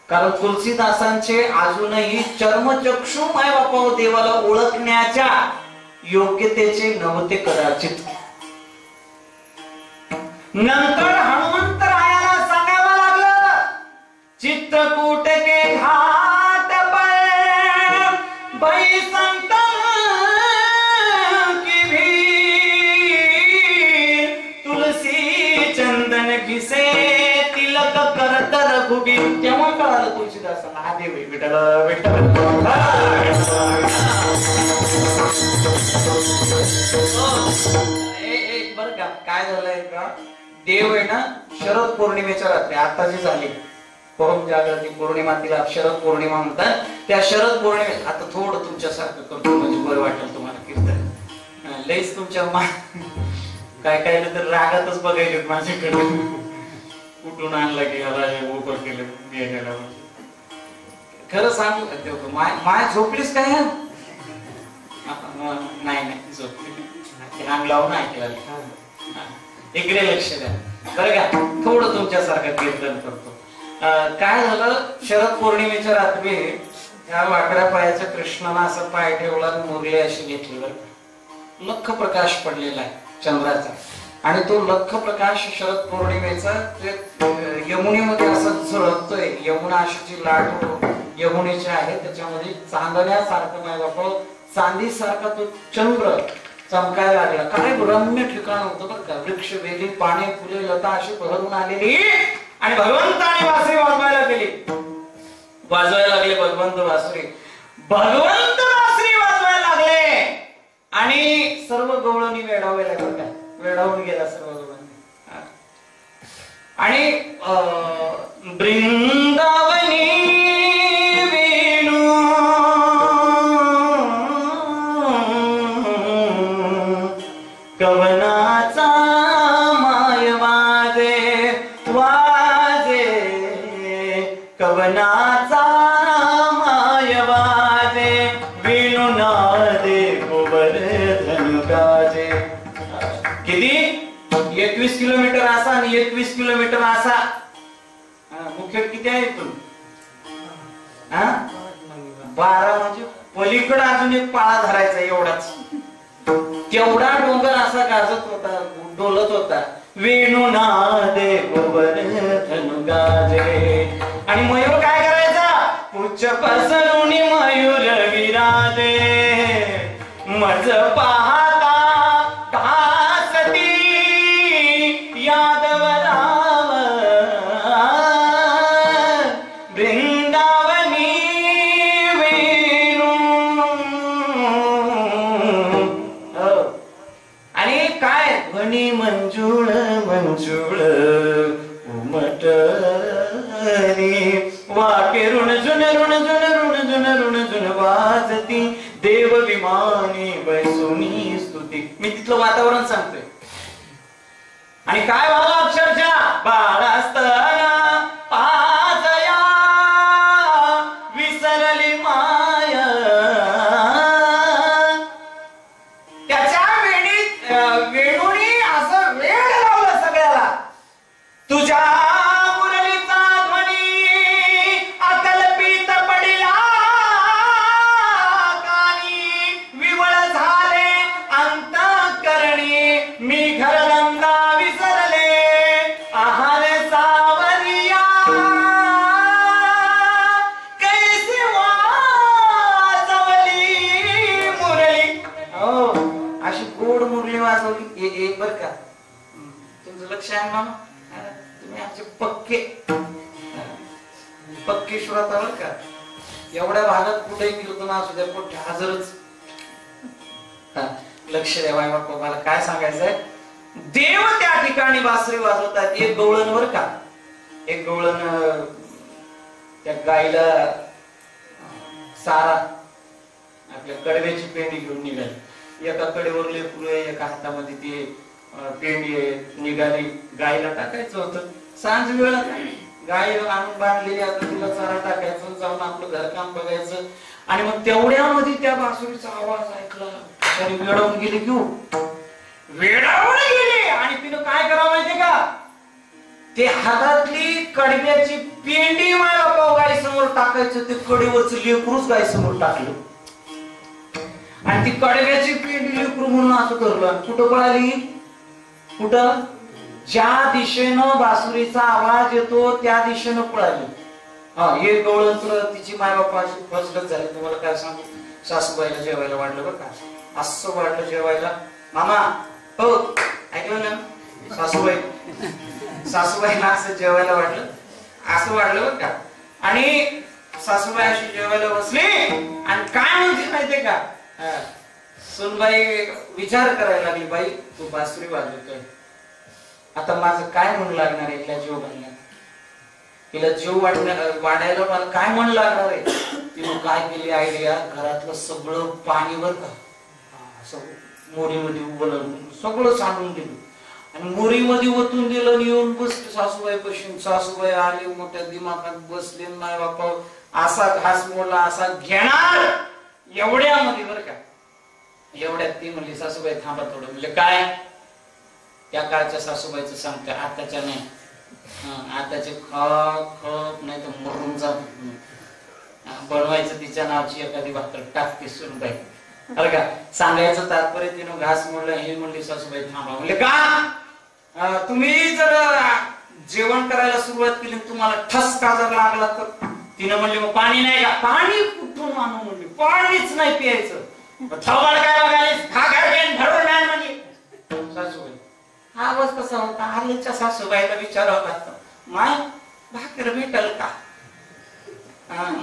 कारण तुलसीदासांचे अजूनही चर्मचक्षु माय बापा देवाला ओळखण्याच्या योग्यतेचे नव्हते कदाचित. नंतर हनुमंतरायाला सांगावं लागलं, चित्रकूट के घाट पर बाई संत की भी तुलसी चंदन घिसे तिलक करत रघुबीर. तेव्हा कळालं तुलसीदासांना हा देव विठ्ठल विठ्ठल. बरं का काय झालंय का, देव आहे ना शरद पौर्णिमेच्या रात्री आता जी झाली परम जागृती पौर्णिमा, तिला शरद पौर्णिमा म्हणतात. त्या शरद पौर्णिमे आता थोडं तुमच्यासारखं करतो म्हणजे बरं वाटेल तुम्हाला कीर्तन. लईच तुमच्या काय काय तर रागातच बघायला माझ्याकडे कुठून आणलं की ह्याला ओपर केलं बियाण्याला. खरं सांगू माय झोपलीस काय? नाही नाही झोपली रांग लावून ऐकलं. इकडे लक्ष द्या बरं का, थोडं तुमच्यासारखं कीर्तन करतो. काय झालं, शरद पौर्णिमेच्या रात्री त्या वाकड्या पायाच्या कृष्णाला असं पाय ठेवला, मुरली अशी घेतली. बरं लख प्रकाश पडलेला आहे चंद्राचा, आणि तो लख प्रकाश शरद पौर्णिमेचा यमुनेमध्ये असं झळकतोय. यमुना अशी जी लाट यमुनेची आहे त्याच्यामध्ये चांदण्यासारखं माय बापा चांदी सारखा तो चंद्र चमकायला लागला. काय रम्य ठिकाण होतं बरं का, वृक्ष वेली पाने फुले लता अशी बहरून आलेली, आणि भगवंताने वासरी वाजवायला लागले भगवंत वासरी वाजवायला लागले, आणि सर्व गवळणी वेडावे लागले. काय वेडावून गेला सर्व गवळणी. आणि वृंदावनी कवनाचा माय वाजे वाजे, कवनाचा माय वाजे, वेणू नादे गोवर्धन गाजे. किती 21 किलोमीटर असा आणि 21 किलोमीटर असा. मुख्य किती आहे इथून? 12 म्हणजे पलीकडे अजून एक पाळा धरायचा एवढाच. तेवढा डोंगर असा गाजत होता, डोलत होता. वेणू नादे गोवर्धन गाजे. आणि मयूर काय करायचा? उच्च पसरून मयूर विराजे, मज पाहता भासती यादव राव वृंदावनी वेणू. आणि काय ध्वनी मंजुळ मंजुळ उमटली, वाके ऋण जुन ऋण जुन ऋण जुन ऋण जुन वाजती, देव विमानी बैसोनी स्तुती. मी तिथलं वातावरण सांगतोय. आणि काय व्हावं अक्षरशः बाळास्ताना पाजया विसरली माया. त्याच्या वेणूनी असं वेळ लावलं सगळ्याला. तुझ्या मुरलीचा ध्वनी अकल्पित पडिला कानी, विवळ झाले अंतःकरणी मी घरधंदा विसरले आहार सावरिया. कैसी वाजवली मुरली. हो अशी गोड मुरली वाजवली. एक बर का तुमचं लक्ष आहे मामा, तुम्ही आमचे पक्के श्रोता बर का. एवढ्या भागात कुठेही कीर्तन असू द्या पण हजरच. लक्ष द्यावा बाप्पा, मला काय सांगायचंय. देव त्या ठिकाणी बासरी वाजवतात. एक गवळण बर का, एक गवळण त्या गाईला सारा आपल्या कडव्याची पेंडी घेऊन निघाली. एका कडेवर लेकरू आहे, एका हातामध्ये ती पेंडी आहे. निघाली, गायला टाकायचं होतं. सांज वेळ गाय आणून बांधलेली, आता तिला चारा टाकायचं, जाऊन आपलं घरकाम बघायचं. आणि मग तेवढ्यामध्ये त्या बासुरीचा आवाज ऐकला, तरी वेडावून गेली. घेऊ वेडावून गेली. आणि तिनं काय करावं माहितीये का, ते हातातली कडव्याची पेंडी माझ्या बापा गाई समोर टाकायचं, ते कडीवरच लेकरूच गाई समोर टाकलं आणि ती कडव्याची पेंडी लेकरू म्हणून असं धरलं. कुठं पळाली? कुठं? ज्या दिशेनं बासुरीचा आवाज येतो त्या दिशेनं पळाली. हा, हे गवळंत्र तिची माय बापाची फसगत झाली. तुम्हाला काय सांगू, सासूबाईला जेवायला वाढलं बरं का, असं वाढलं जेवायला. मामा हो ऐकलं ना, सासूबाईला असं जेवायला वाढलं, असं वाढलं बरं का. आणि सासूबाई अशी जेवायला बसली आणि काय म्हणते माहितीये का, सुनबाई विचार करायला लागली, बाई तू बासुरी वाजवतोय, आता माझं काय म्हणू लागणार आहे तिला जीव घालण्यात, तिला जीव वाढायला मला काय म्हणू लागणार आहे. तिने काय केली आयडिया, घरातलं सगळं पाणी बर का असं मोरीमध्ये उभं सगळं सांडून दिलं आणि मोरीमध्ये ओतून दिलं आणि येऊन बसले सासूबाई पाशी. सासूबाई आले, मोठ्या दिमागात बसले, नाही बापा असा घास मोडला असा घेणार एवढ्यामध्ये बर का. एवढ्यात ती म्हणली, सासूबाई थांबा थोडं. म्हणजे काय, त्या काळच्या सासूबाईचं सांगते, आताच्या नाही. आताचे खप नाही तर मरून जा बनवायचं तिच्या नावची एखादी भाकर टाकते सुनबाई बरं का. सांगायचं तात्पर्य तिनं घास मोडलं, हे म्हणली सासूबाई थांबा. म्हणजे का, तुम्ही जर जेवण करायला सुरुवात केली तुम्हाला ठसका जर लागला तर, तिनं म्हणली मग पाणी नाही का, पाणी कुठून आणू म्हणली, पाणीच नाही प्यायचं. थोबाड काय बघायला म्हणली सासूबाई. हा आवाज कसा होता, आलेच्या सासूबाईला विचारावं लागतं, माय भाकर भेटल का,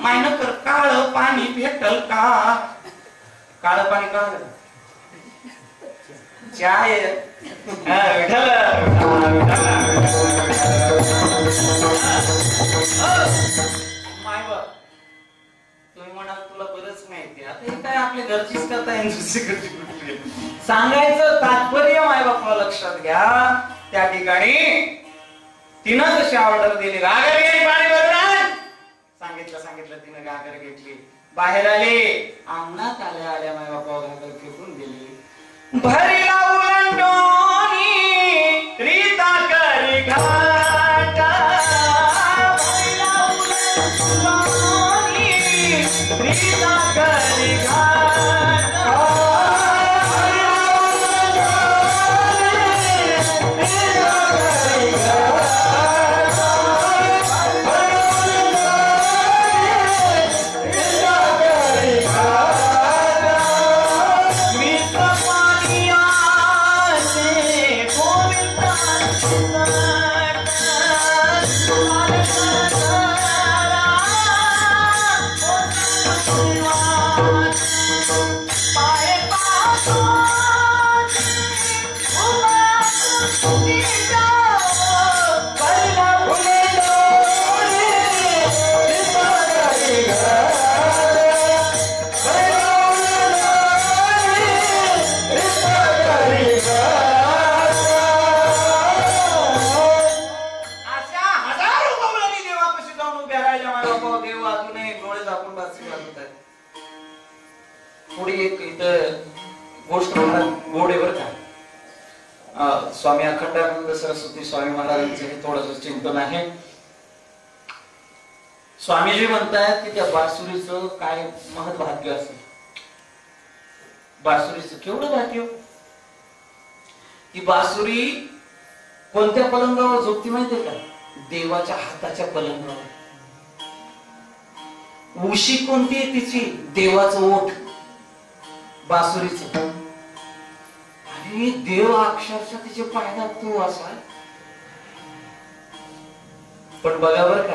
माय नकर काळ पाणी भेटल का. काळ पाणी काळ चाय माय बा तुम्ही म्हणाल तुला बरंच माहिती, आता हे काय आपल्या घरचीच कथा आहे, दुसरीकडची कुठली. सांगायचं तात्पर्य माय बापाला लक्षात घ्या. त्या ठिकाणी तिनं जशी ऑर्डर दिली, घागर घे पाणी भरून, सांगितलं तिनं घागर घेतली, बाहेर आले, अंगणात आल्या माय बापा घागर फेकून गेली. भरीला उलंडोनी रीता करी घाटा, भरीला उलंडोनी रीता करी घाटा. स्वामी अखंडानंद सरस्वती स्वामी महाराजांचे हे थोडंसं चिंतन आहे. स्वामीजी म्हणतायत की त्या बासुरीचं काय महत्भाग्य असेल, बासुरीचं केवढं भाग्य. ती बासुरी कोणत्या पलंगावर झोपती माहितीये का, देवाच्या हाताच्या पलंगावर. उशी कोणती आहे तिची, देवाचं ओठ बासुरीचं. आणि देव अक्षरशः तिचे पायात तो असा. पण बघा बरं का,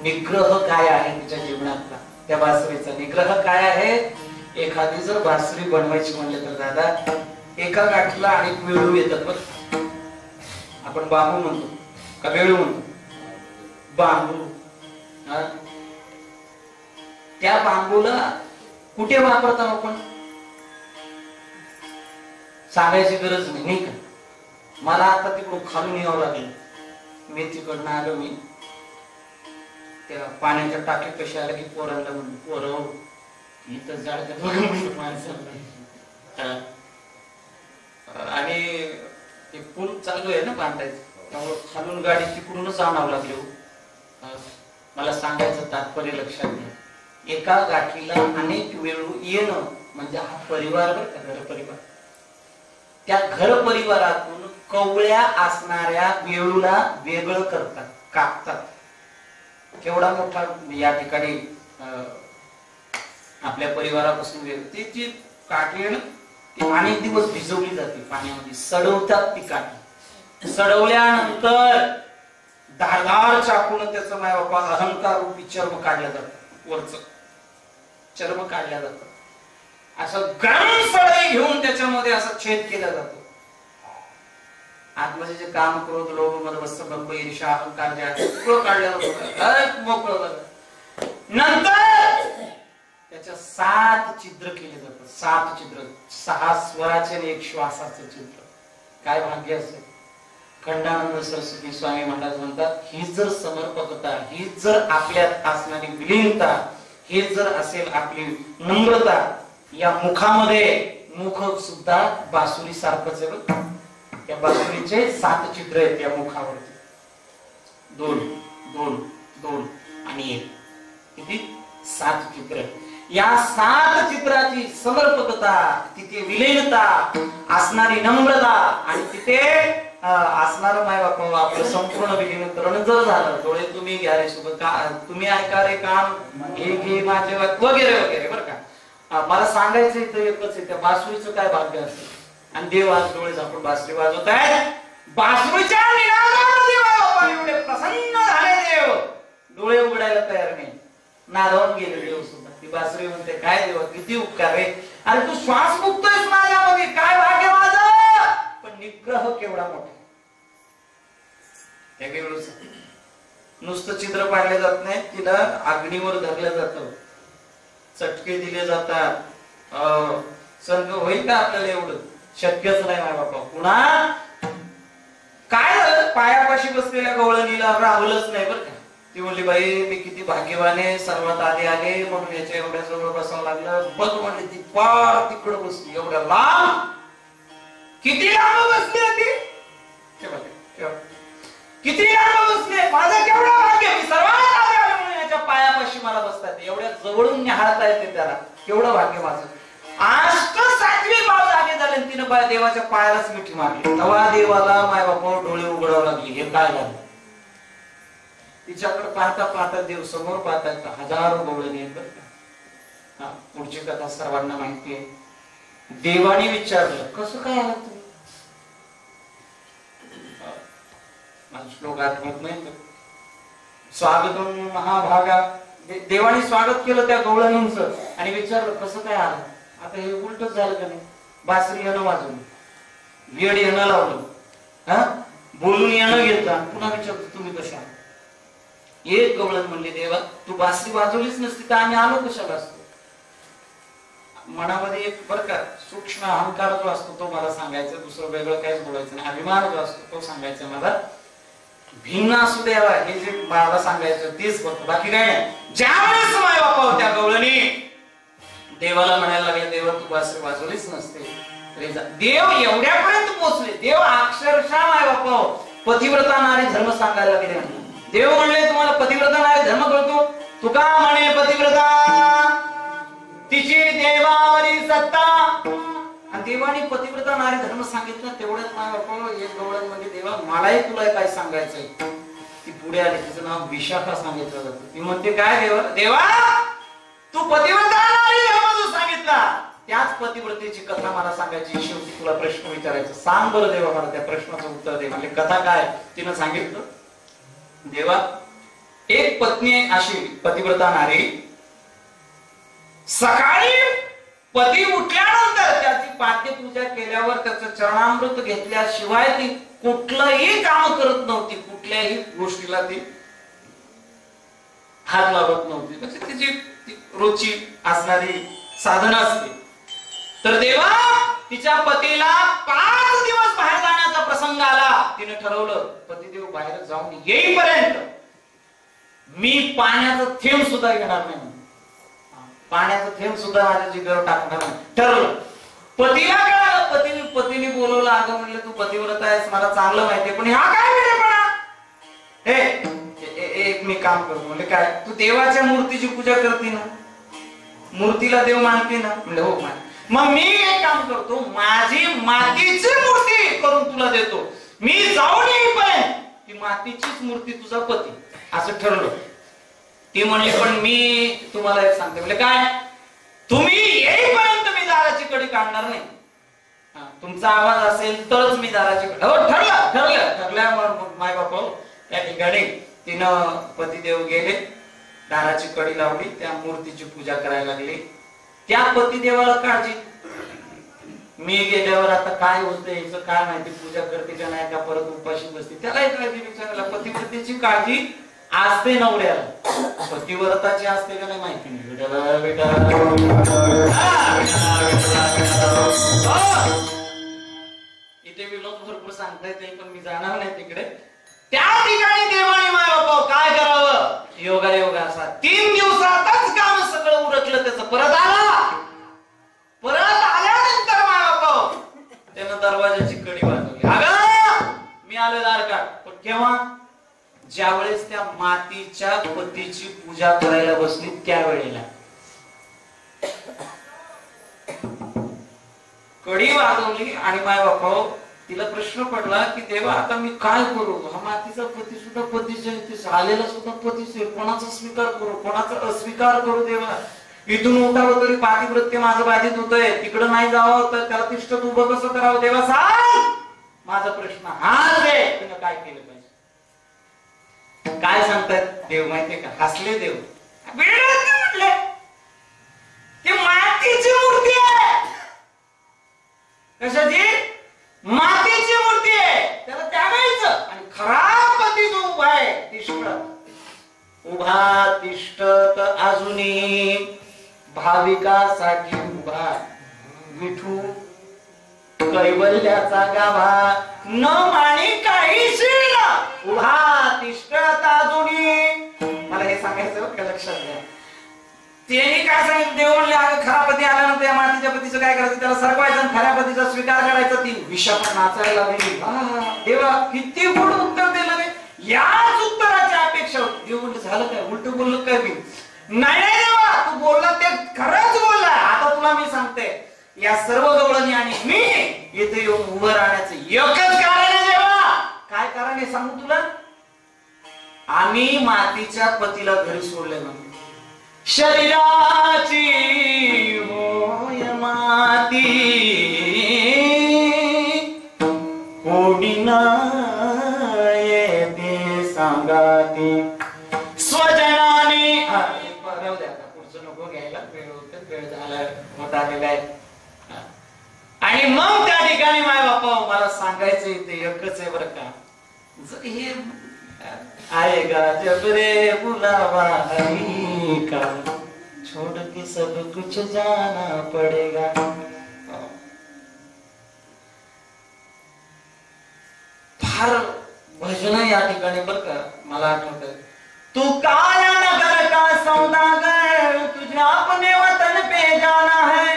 निग्रह काय आहे तिच्या जीवनातला, त्या बासुरीचा निग्रह काय आहे. एखादी जर बासुरी बनवायची म्हणले तर दादा, एका गाठीला अनेक वेळू येतात बघ. आपण बांबू म्हणतो का वेळू म्हणतो, बांबू. त्या बांबूला कुठे वापरतो आपण, सांगायची गरज नाही का. मला आता तिकडून खालून यावं लागलं, मी तिकडनं आलो, मी त्या पाण्याच्या टाकीत कशी आलं की पोरांना म्हणून, पोरं इथं जाळतात माणसाला. आणि ते पूल चालू आहे ना बांधायचं, खालून गाडी तिकडूनच आणावं लागली हो. मला सांगायचं तात्पर्य लक्षात घ्या, एका गाठीला अनेक वेळू येणं म्हणजे हा परिवार बरं का, घर परिवार. त्या घर परिवारातून कवळ्या असणाऱ्या वेळूला वेगळं करतात, कापतात. केवढा मोठा या ठिकाणी आपल्या परिवारापासून वेगळं. ती काठी आहे ना, ती अनेक दिवस भिजवली जाते पाण्यामध्ये, सडवतात ती काठी. सडवल्यानंतर धारदार चाकून त्याचं माय बापा अहंकार रूपी चर्म काढलं जातं, वरच चर्म काढल्या जातं. असं गरम सळई घेऊन त्याच्यामध्ये असा छेद केला जातो. आतमध्ये जे काम क्रोध लोभ मद वस्त बंब ईर्ष्या अहंकार जे आहे सगळं काढलं जातं, मोकळं झालं. नंतर त्याच्या 7 छिद्र केले जातात. 7 छिद्र, 6 स्वराचे आणि 1 श्वासाचे छिद्र. काय भाग्य असेल. खंडानंद सरस्वती स्वामी महाराज म्हणतात, ही जर समर्पकता, ही जर आपल्यात असणारी विलीनता, हे जर असेल आपली नम्रता, या मुखामध्ये, मुख सुद्धा बासुरी सारखंच आहे बघ. या बासुरीचे 7 छिद्र आहेत या मुखावरती. 2 2 2 आणि 1, किती? 7 छिद्र. या 7 चित्राची समर्पकता, तिथे विलीनता, असणारी नम्रता आणि तिथे असणार माय बाप आपलं संपूर्ण विलीनीकरण जर झालं. डोळे तुम्ही घ्या रे सोबत, तुम्ही ऐका रे काम, हे घे माझे वगैरे वगैरे बरं का. मला सांगायचं इथं एकच आहे, त्या बासुरीचं काय भाग्य असेल. आणि देव आज डोळे झाकून बासरी वाजवत आहेत. बासुरीच्या निनादामध्ये एवढे प्रसन्न झाले देव, डोळे उघडायला तयार नाही, नादावून गेले देव सुद्धा. ती बासरी म्हणते, काय देवा किती उपकार रे, अरे तू श्वास मुक्तोयस माझ्यामध्ये, काय भाग्य माझं. पण निग्रह केवढा मोठा. नुसतं चित्र पाडले जात नाही, तिला अग्नीवर धरलं जातं, चटके दिले जातात. संग होईल का आपल्याला एवढं? शक्यच नाही माय बापा. पुन्हा काय झालं, पायापाशी बसलेल्या गवळणीला राहलंच नाही बरं का. ती म्हणली, बाई मी किती भाग्यवान आहे, सर्वात आधी आले म्हणून याच्या एवढ्या जवळ बसावं लागलं. बघ म्हणली, ती पार तिकडं बसली, एवढ्या लांब. किती लांब बसली ती, किती लांब बसले. माझं केवढं भाग्य, मी सर्वात आधी आलो म्हणून याच्या पायापाशी मला बसता येते, एवढ्या जवळून निहाळता येते त्याला, केवढं भाग्य माझं. आज तर 7वी बाळ जागे झाले, तिनं देवाच्या पायालाच मिठी मारली. तेव्हा देवाला माय बापा डोळे उघडावं लागली, हे काय झालं. तिच्याकडे पाहता पाहता देव समोर पाहतात, हजारो गवळणी आहेत बरं का. पुढची कथा सर्वांना माहिती आहे. देवाने विचारलं, कसं काय आला तुम्ही. माझा श्लोक आठवत नाही. स्वागतम महाभागा, देवाने स्वागत केलं त्या गवळणींचं आणि विचारलं कसं काय आलं. आता हे उलटच झालं का नाही. बासरी येणं वाजवली, वेड येणं लावलं, बोलून येणं घेतलं, पुन्हा विचारतो तुम्ही कशा. एक गवळण म्हणले, देवा तू बासरी वाजवलीच नसती तर आम्ही आलो कशाला असतो. मनामध्ये एक बरं का सूक्ष्म अहंकार जो असतो तो मला सांगायचा, दुसरं वेगळं काहीच बोलायचं नाही. अभिमान जो असतो तो सांगायचा मला. भिन्न असू द्यावा हे जे मला सांगायचं तेच करतो, बाकी काय नाही. ज्यावेळेस माय बापा त्या गवळणी देवाला म्हणायला लागले, देवा तू बासरी वाजवलीच नसते. देव एवढ्यापर्यंत पोहोचले, देव अक्षरशः माय बापा पतिव्रता नारी धर्म सांगायला गेले. देव म्हणले, तुम्हाला पतिव्रता नारी धर्म कळतो. तुका म्हणे पतिव्रता तिची देवावरी सत्ता. आणि देवाने पतिव्रता नारी धर्म सांगितलं. तेवढ्यात माय बापा एक गवळण म्हणजे, देवा मलाही तुला काय सांगायचंय. ती पुढे आली, तिचं नाव विशाखा सांगितलं जातं. ती म्हणते, काय देवा, देवा तू पतिव्रता नारी धर्म जो सांगितला त्याच पतिव्रतेची कथा मला सांगायची. शेवटी तुला प्रश्न विचारायचा, सांग बरं देवा मला त्या प्रश्नाचं उत्तर दे. म्हणजे कथा काय तिनं सांगितलं. देवा एक पत्नी अशी पतिव्रता नारी, सकाळी पती उठल्यानंतर त्याची पाद्यपूजा केल्यावर त्याचं चरणामृत घेतल्याशिवाय ती कुठलंही काम करत नव्हती, कुठल्याही गोष्टीला ती हात लावत नव्हती. म्हणजे तिची रोजची असणारी साधना असते. तर देवा तिच्या पतीला 5 दिवस बाहेर जाण्याचा प्रसंग आला. तिने ठरवलं पतिदेव बाहेर जाऊन येईपर्यंत मी पाण्याचं थेंब सुद्धा घेणार नाही, पाण्याचं थेंब सुद्धा माझ्या जिभेवर टाकणार नाही. ठरवलं. पतीला कळालं, पतीने बोलवलं अगं म्हणलं तू पतिव्रत आहेस मला चांगलं माहितीये, पण हा काय वेडेपणा, एक मी काम करतो. म्हणजे काय, तू देवाच्या मूर्तीची पूजा करते ना, मूर्तीला देव मानते ना? म्हणलं हो मान. मग मी एक काम करतो, माझी मातीची मूर्ती करून तुला देतो, मी जाऊन येईपर्यंत ती मातीचीच मूर्ती तुझा पती, असं ठरलं. ती म्हणली पण मी तुम्हाला एक सांगते. म्हणजे काय, तुम्ही येईपर्यंत मी दाराची कडी काढणार नाही, तुमचा आवाज असेल तरच मी दाराची कडी. हो ठरलं. माय बापा त्या ठिकाणी तिनं पतिदेव गेले, दाराची कडी लावली, त्या मूर्तीची पूजा करायला लागली. त्या पतिदेवाला काळजी, मी गेल्यावर आता काय होतं याचं काय माहिती, पूजा करते का नाही, का परत उपाशी बसते, त्याला काळजी विचारायला. पतिव्रतेची काळजी असते नवऱ्याला, पतिव्रताची असते का नाही माहिती नाही. इथे विनोद भरपूर सांगता येते पण मी जाणार नाही तिकडे. त्या ठिकाणी देवाने माय बापा काय करावं, योगा असा 3 दिवसातच काम सगळं उरकलं त्याचं. परत आल्यानंतर माय बापा त्यानं दरवाजाची कडी वाजवली. अगं मी आलो दार काढ. पण केव्हा, ज्या वेळेस त्या मातीच्या पतीची पूजा करायला बसली त्यावेळेला कडी वाजवली. आणि माय बापा तिला प्रश्न पडला की देवा आता मी काय करू, हा मातीचा पती सुद्धा पतीच आहे, आलेला सुद्धा पतीच आहे, कोणाचा स्वीकार करू कोणाचा अस्वीकार करू देवा. इथून उठावं तरी पातिव्रत्य माझं बाधित होतंय, तिकडं नाही जावं तर त्याला तिष्ठ उभं कसं करावं देवा सांग. माझा प्रश्न हाच आहे, तुला काय केलं पाहिजे. काय सांगतात देव माहितीये का, हसले देव. म्हटले ते मातीची मूर्ती आहे. कशाची, मातीची मूर्ती आहे, त्याला त्यागायचं. आणि खरा पती जो उभा आहे तिष्ठत, उभा तिष्ठत अजूनही भाविकासाठी उभा, विठू कैवल्याचा गाभा न माणी काहीशी उभा तिष्ठत अजूनही. मला हे सांगायचं का, लक्षात घ्या. त्यांनी काय सांगितलं, देव म्हणले अगं खरा पती आल्यानंतर या मातीच्या पतीचं काय करायचं, त्याला सरकवायचं आणि खऱ्या पतीचा स्वीकार करायचा. ती विषापण नाचायला लागली. देवा किती गोड उत्तर दिलं रे, याच उत्तराची अपेक्षा होती. देव म्हणलं झालं काय, उलट बोललं काय मी. नाही देवा तू बोलला ते खरंच बोलला. आता तुला मी सांगते, या सर्व गवळणी आणि मी इथे येऊन उभं राहण्याचं एकच कारण आहे देवा. काय कारण आहे सांगू तुला, आम्ही मातीच्या पतीला घरी सोडले नाही. शरीराची होय माती कोणी येते सांगाती स्वजनाने. पुढचं नको घ्यायला, वेळ होते, वेळ झाला मोठा आलेला आहे. आणि मग त्या ठिकाणी माय बापा मला सांगायचं इथे एकच आहे बरं का, हे आएगा जब रे बुलावा का छोड़ के सब कुछ जाना पड़ेगा. फार भजन या ठिकाणी बरं का. मला आठवत, तू काया नगर का सौदागर तुझे अपने वतन पे जाना है.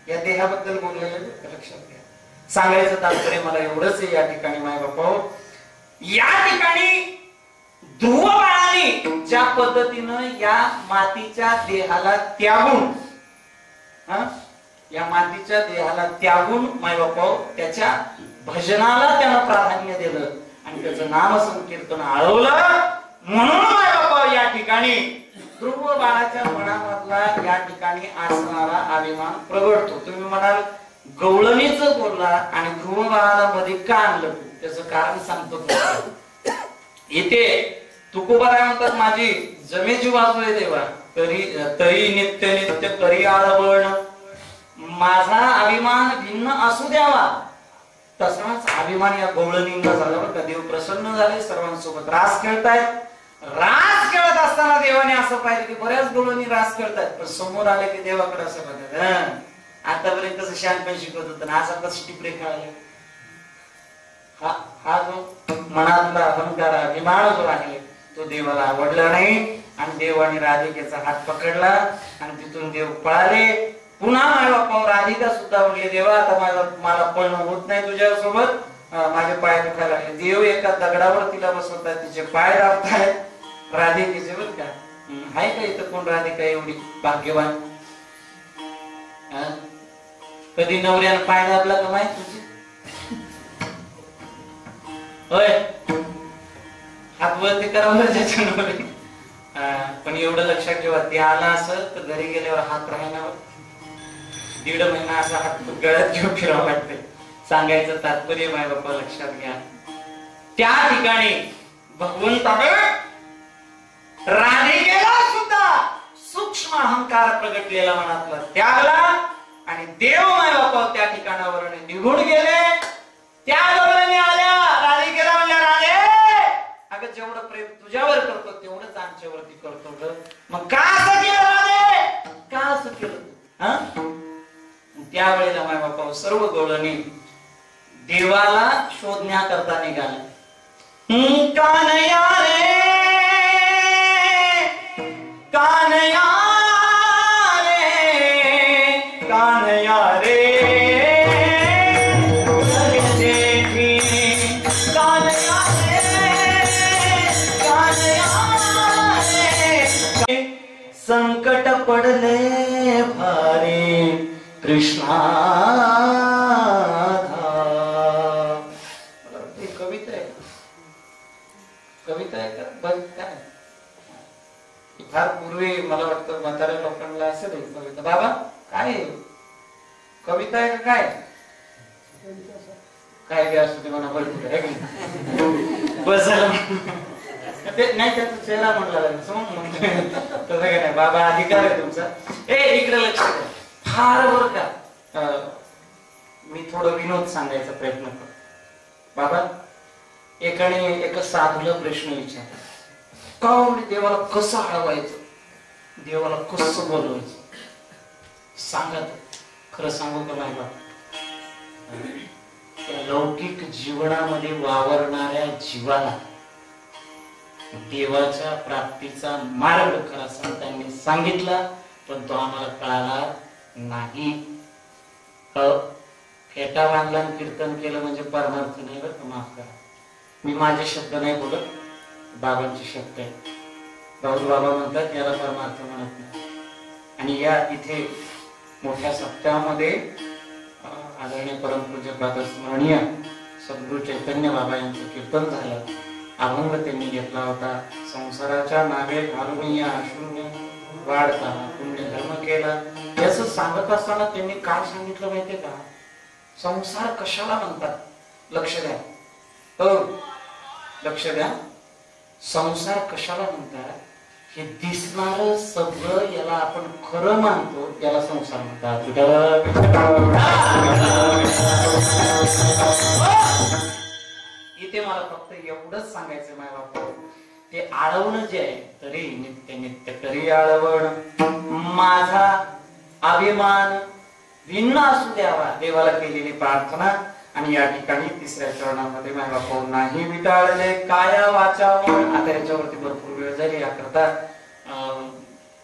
या देहाबद्दल बोललेलं लक्षात घ्या. सांगायचं तात्पर्य मला एवढंच आहे या ठिकाणी माय बापा, या ठिकाणी ध्रुव बाळाने ज्या पद्धतीनं या मातीच्या देहाला त्यागून, या मातीच्या देहाला त्यागून माय बापा त्याच्या भजनाला त्यानं प्राधान्य दिलं आणि त्याचं नाम संकीर्तन आळवलं. म्हणून माय बापा या ठिकाणी ध्रुव बाळाच्या मनामधला या ठिकाणी असणारा अभिमान प्रगटतो. तुम्ही म्हणाल गवळणीच बोलला आणि ध्रुव बाळाला मध्ये का आणलं, त्याचं कारण सांगतो. इथे तुकोबाराय म्हणतात, माझी जमेची बाजू आहे देवा, तरी नित्य नित्य करी आळवण. माझा अभिमान भिन्न असू द्यावा, तसाच अभिमान या गवळणींना झाला बरं का. देव प्रसन्न झाले, सर्वांसोबत रास खेळतायत. रास खेळत असताना देवाने असं पाहिलं की बऱ्याच गवळणी रास खेळतायत, पण समोर आले की देवाकडे असं बघतात, आतापर्यंत कसं शांतपणे शिकवत होतं ना, आज आता टिपरे खेळाले. हा जो मनातला अहंकार अभिमान जो आहे तो देवाला आवडला नाही. आणि देवाने राधिकेचा हात पकडला आणि तिथून देव पळाले. पुन्हा माझ्या बाप्पा राधिका सुद्धा म्हणले देवा आता मला पळणं होत नाही तुझ्यासोबत, माझे पाय दुखायला लागले. देव एका दगडावर तिला बसवतात, तिचे पाय दाबतायत राधिकेचे. बर का आहे का इथं कोण राधिका एवढी भाग्यवान? कधी नवऱ्यानं पाय दाबला का माहित तुझी? होय हात वरती करावं त्याच्या नवरे. पण एवढं लक्षात ठेवा, ते आला असं तर घरी गेल्यावर हात राहणार 1.5 महिना असा हात गळ्यात घेऊन फिरावं लागतंय. सांगायचं तात्पर्य माय बाप्पा लक्षात घ्या, त्या ठिकाणी भगवंताने राधिकेला सुद्धा सूक्ष्म अहंकार प्रगटलेला मनातला त्यागला आणि देव माय बाप्पा त्या ठिकाणावर निघून गेले. त्या गबराने आल्या राधिकेला म्हणल्या, राधे अगं जेवढं प्रेम तुझ्यावर करतो तेवढंच आमच्यावरती करतो. मग का असं केलं राधे, का असं केलं? त्यावेळेला माय बाप्पा सर्व गवळणी देवाला शोधण्याकरता निघाले. कानया रे कानया रे कानया रे कानया रे संकट पडले भारी कृष्णा. कविता आहे का? बघ काय फार पूर्वी मला वाटतं म्हाताऱ्या लोकांना असेल कविता. बाबा काय कविता आहे का काय? काय काय असतो ते म्हणा बघ बस ते नाही त्याचा चेहरा म्हणला तसं काय नाही. बाबा अधिकार आहे तुमचा. इकडे लक्ष द्या फार बर का. मी थोडं विनोद सांगायचा प्रयत्न करतो. बाबा एकाने एक साधूला प्रश्न विचारला, का देवाला कसं हळवायचं, देवाला कसं बोलवायचं सांगा. खरं सांगू का नाही बाबा, लौकिक जीवनामध्ये वावरणाऱ्या जीवाला देवाच्या प्राप्तीचा मार्ग खरा संतांनी सांगितला, पण तो आम्हाला कळाला नाही. फेटा बांधला कीर्तन केलं म्हणजे परमार्थ नाही. बरं का, माफ करा, मी माझे शब्द नाही बोलत, बाबांचे शब्द आहेत. राहुल बाबा म्हणतात याला परमार्थ म्हणत नाही. आणि या इथे मोठ्या सप्ताहामध्ये आदरणीय परमपूज्य प्रातस्मरणीय सद्गुरू चैतन्य बाबा यांचं कीर्तन झालं. अभंग त्यांनी घेतला होता. संसाराच्या नावे घालून या शून्य वाढता पुण्य धर्म केला. याचं सांगत असताना त्यांनी काय सांगितलं माहितीये का? संसार कशाला म्हणतात? लक्ष द्या, लक्ष द्या. संसार कशाला म्हणतात? हे दिसणार सगळं याला आपण खरं मानतो याला संसार म्हणतात. इथे मला फक्त एवढंच सांगायचं माझ्या बापा, ते आळवणं जे आहे तरी नित्य नित्य करी आळवण माझा अभिमान भिन्न असू द्यावा. देवाला केलेली प्रार्थना. आणि या ठिकाणी तिसऱ्या चरणामध्ये माझ्या बापा नाही विटाळले काया वाचा मन. आता याच्यावरती भरपूर वेळ झाली. याकरता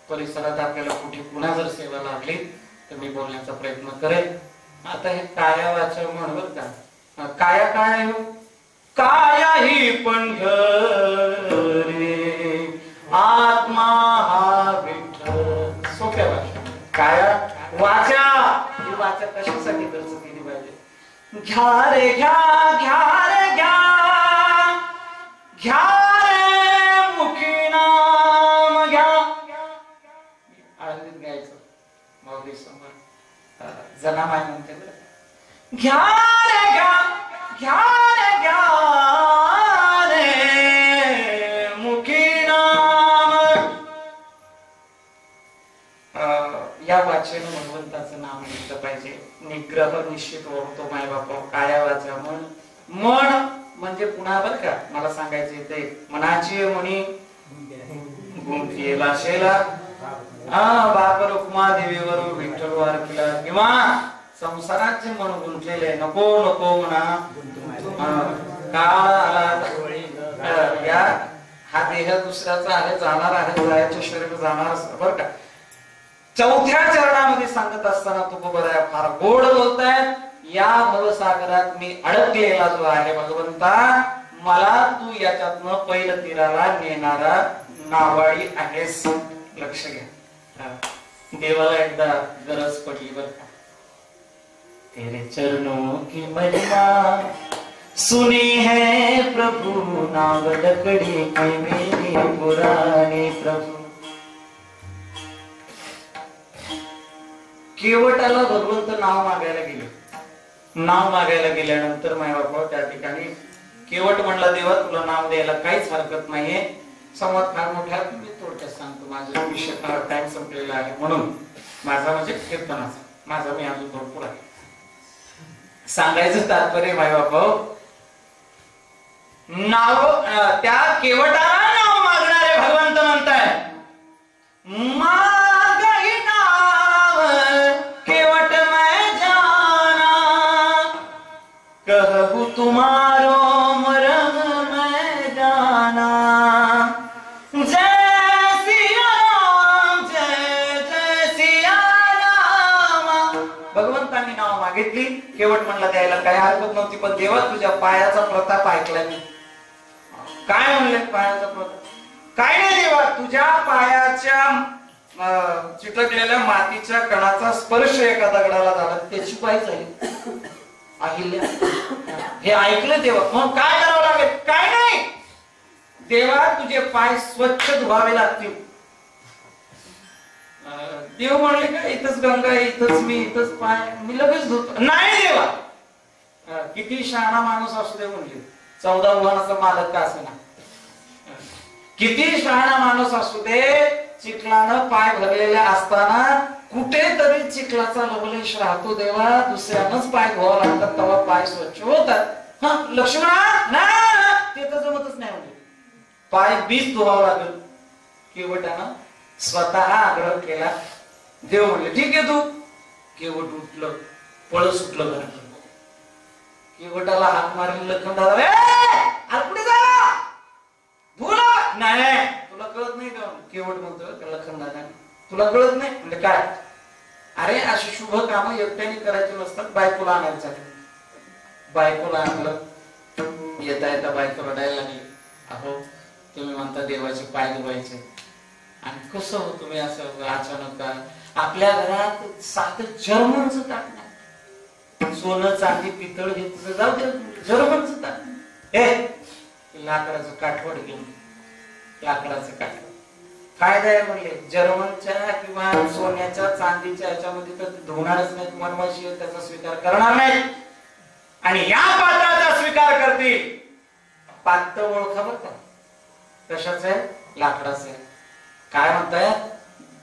परिसरात आपल्याला कुठे पुन्हा जर सेवा लागली तर मी बोलण्याचा प्रयत्न करेन. आता हे काया वाचा मन बर का. काया काय हो? काया ही पण रे आत्मा हा विठ्ठल. सोप्या भाषा. काया वाचा, ही वाचा कशासाठी खर्च केली पाहिजे? घ्या रे घ्या, घ्या रे घ्या, घ्या रे मुखी नाम घ्या. आळंदीत गायचं माऊली समोर जनामाय म्हणते बरं. घ्या रे घ्या, घ्या रे घ्या रे मुखी नाम. या वाचेनं भगवंताचं नाम घेतलं पाहिजे. निग्रह निश्चित होतो माय बापा. काया वाचा मन. मन म्हणजे पुन्हा बर का मला सांगायचं येते मनाची म्हणी गुंफी लाशेला बाप रुक्मा देवीवर विठ्ठल वार केला. किंवा संसारात जे मन गुंतलेले आहे नको नको म्हणा. काळ आला या हा देह दुसऱ्याचा आहे, जाणार आहे, जायचं शरीर जाणार बर का. चौथ्या चरणामध्ये सांगत असताना तुकोबराया फार गोड बोलतायत. या भवसागरात मी अडकलेला जो आहे भगवंता, मला तू याच्यातनं पहिलं तीराला नेणारा नावाडी आहेस. लक्ष घ्या. देवाला एकदा गरज पडली बर का. तेरे चरणों की महिमा सुनी है प्रभु, नाव लकड़ी की मेरी पुरानी प्रभु. केवटाला भगवंत नाव मागायला गेले. नाव मागायला गेल्यानंतर माय बापा त्या ठिकाणी केवट म्हणला, देवा तुला नाव द्यायला काहीच हरकत नाहीये. संवाद फार मोठा, मी थोडक्यात सांगतो. माझा विषय टाइम संपलेला आहे म्हणून माझा म्हणजे कीर्तनाचा माझा मी अजून भरपूर आहे. सांगायचं तात्पर्य माय बापा, नाव त्या केवटाला नाव मागणारे भगवंत म्हणताय, मागई नाव केवट मैं जाना, कहू तुम्हारो मरम मैं जाना. जय सिया राम, जय जय सिया राम. भगवंतांनी नाव मागितली. केवट म्हणला द्यायला काही हरकत नव्हती, पण देवा तुझ्या पायाचा प्रताप ऐकला मी. काय म्हणले पायाचा प्रताप? काय नाही देवा, तुझ्या पायाच्या चिटकलेल्या मातीच्या कणाचा स्पर्श एका दगडाला झाला, त्याची पाय झाली अहिल्या. हे ऐकलं देवा. मग काय करावं लागेल? काय नाही देवा, तुझे पाय स्वच्छ धुवावे लागतील. देव म्हणले का इथंच गंगा, इथंच मी, इथंच पाय, मी लगेच धुतो. नाही देवा, किती शहाणा माणूस असू दे म्हणजे, 14 वाहनाचा मालक का असेना, किती शहाणा माणूस असू दे, चिखलानं पाय भरलेले असताना कुठेतरी चिखलाचा लवलेश राहतो देवा. दुसऱ्यानंच पाय धुवावं लागतात तेव्हा पाय स्वच्छ होतात. लक्ष्मणा ना, ते तर जमतच नाही म्हणजे, पाय बीज धुवावं लागेल. केवटानं स्वतः आग्रह केला. देव म्हणले ठीक आहे तू. केवट उठलं, पळ सुटलं घरात. केवटाला हाक मारली लखनदादा, अरे कुठे झाला धुला? नाही तुला कळत नाही का? केवट म्हणतो लखनदादा, तुला कळत नाही म्हणजे काय? अरे अशी शुभ कामं एकट्याने करायची नसतात, बायकोला आणायचं. बायकोला आणलं. येता येता बायको रडायला लागली. अहो तुम्ही म्हणता देवाचे पाय धुवायचे, आणि कसं हो तुम्ही असं अचानक? आपल्या घरात साधं जर्मनचं ताट नाही, सोनं चांदी पितळ हे तुझं जाऊ दे, जर्मनचं ताट नाही. लाकडाचं काठवड घेऊन, लाकडाचं काठवड फायदा आहे म्हणले. जर्मनच्या किंवा सोन्याच्या चांदीच्या याच्यामध्ये तर धुणारच नाही, मनवाशी त्याचा स्वीकार करणार नाही. आणि या पात्राचा स्वीकार करतील. पात्र ओळखा बरं का कशाच आहे? लाकडाचं आहे. काय म्हणताय?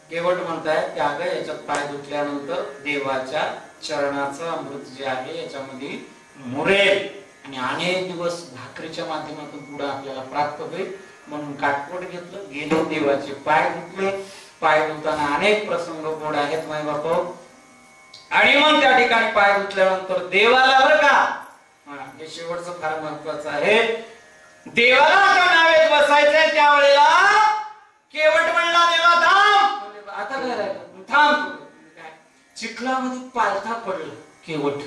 केवट म्हणताय त्याग याच्यात पाय धुतल्यानंतर देवाच्या चरणाचं अमृत जे आहे याच्यामध्ये मुरेल आणि अनेक दिवस भाकरीच्या माध्यमातून पुढे आपल्याला प्राप्त होईल. म्हणून काटकोट घेतलं, गेले देवाचे पाय धुतले. पाय धुताना अनेक प्रसंग गोड आहेत माय बाप. आणि मग त्या ठिकाणी पाय धुतल्यानंतर देवाला बरं का, हे शेवटचं फार महत्वाचं आहे, देवाला आता नावेत बसायचंय. त्यावेळेला केवट म्हणला देवा थांब. आता काय राहिलं? थांब. चिखलामध्ये पालथा पडलं. केवट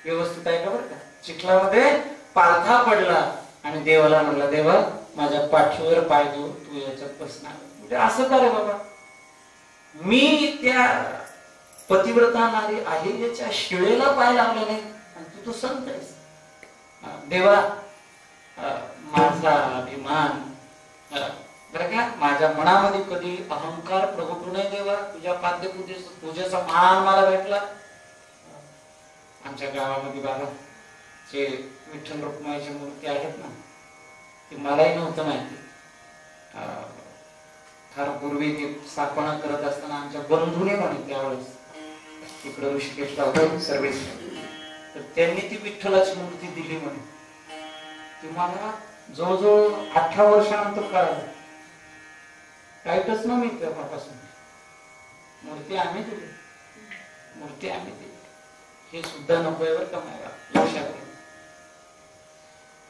व्यवस्थित आहे का बरं का? चिखलामध्ये पालथा पडला आणि देवाला म्हणला देवा माझ्या पाठीवर पाय देऊन तू याच्यात बसणार. म्हणजे असं का रे बाबा, मी त्या पतिव्रता नारी अहिल्याच्या शिळेला पाय लावले नाही आणि तू तो संत आहेस. देवा माझा अभिमान बरं का, माझ्या मनामध्ये कधी अहंकार प्रगटू नये देवा. तुझ्या पाद्य पूजेचा मान मला भेटला. आमच्या गावामध्ये बाबा जे विठ्ठल रुक्माईची मूर्ती आहेत ना, ती मलाही नव्हतं माहिती. फार पूर्वी ते स्थापना करत असताना आमच्या बंधूने म्हणे त्यावेळेस इकडे ऋषिकेशला होते सर्व्हिस, तर त्यांनी ती विठ्ठलाची मूर्ती दिली म्हणे. ती मला जवळजवळ 18 वर्षानंतर कळालं. काहीच ना मी तेव्हापासून मूर्ती आम्ही दिली, मूर्ती आम्ही दिली. हे सुद्धा नकोय बरं का मला लक्षात घे.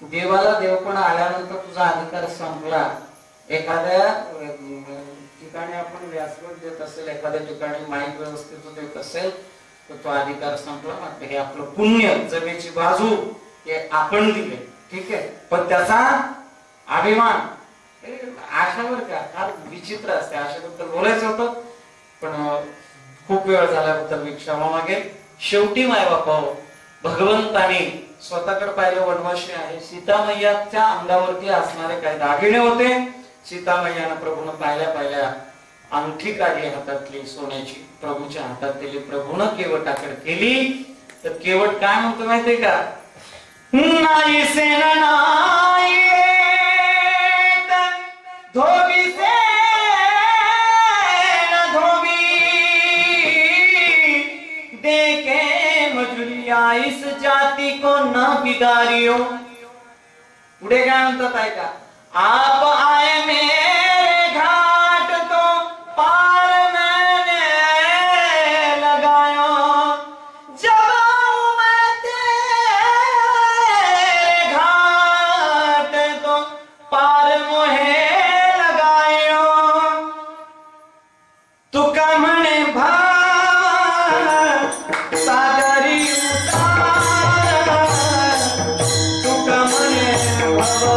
देवाला देवपणा आल्यानंतर तुझा अधिकार संपला. एखाद्या ठिकाणी आपण व्यासपीठ देत असेल, एखाद्या ठिकाणी माईक व्यवस्थित देत असेल तर तो अधिकार संपला ना, हे आपलं पुण्य, जमेची बाजू हे आपण दिले, ठीक आहे, पण त्याचा अभिमान आशावर का फार विचित्र असते. आशाबद्दल बोलायचं होतं पण खूप वेळ झाल्याबद्दल मी क्षमा मागेल. शेवटी मायबापा भगवंताने स्वतःकडे पाहिलं, वनवासी आहे, सीता मैयाच्या अंगावरती असणारे काही दागिने होते. सीता मैयानं प्रभूनं पाहिल्या अंगठी काढली हातातली सोन्याची, प्रभूच्या हातात दिली. प्रभूनं केवटाकडे केली तर केवट काय म्हणतो माहितीये का, नाही सेन नाही धोबी से न धोबी देखे मजुरिया इस जाति को न बिगाड़ियो. पुढे काय म्हणतात ऐका, आप आए मेरे घाट तो पार मैंने लगायो, जब मैं तेरे घाट तो पार मोहे लगायो. तू का म्हणे भाव सागरी उतार, तू का म्हणे भाव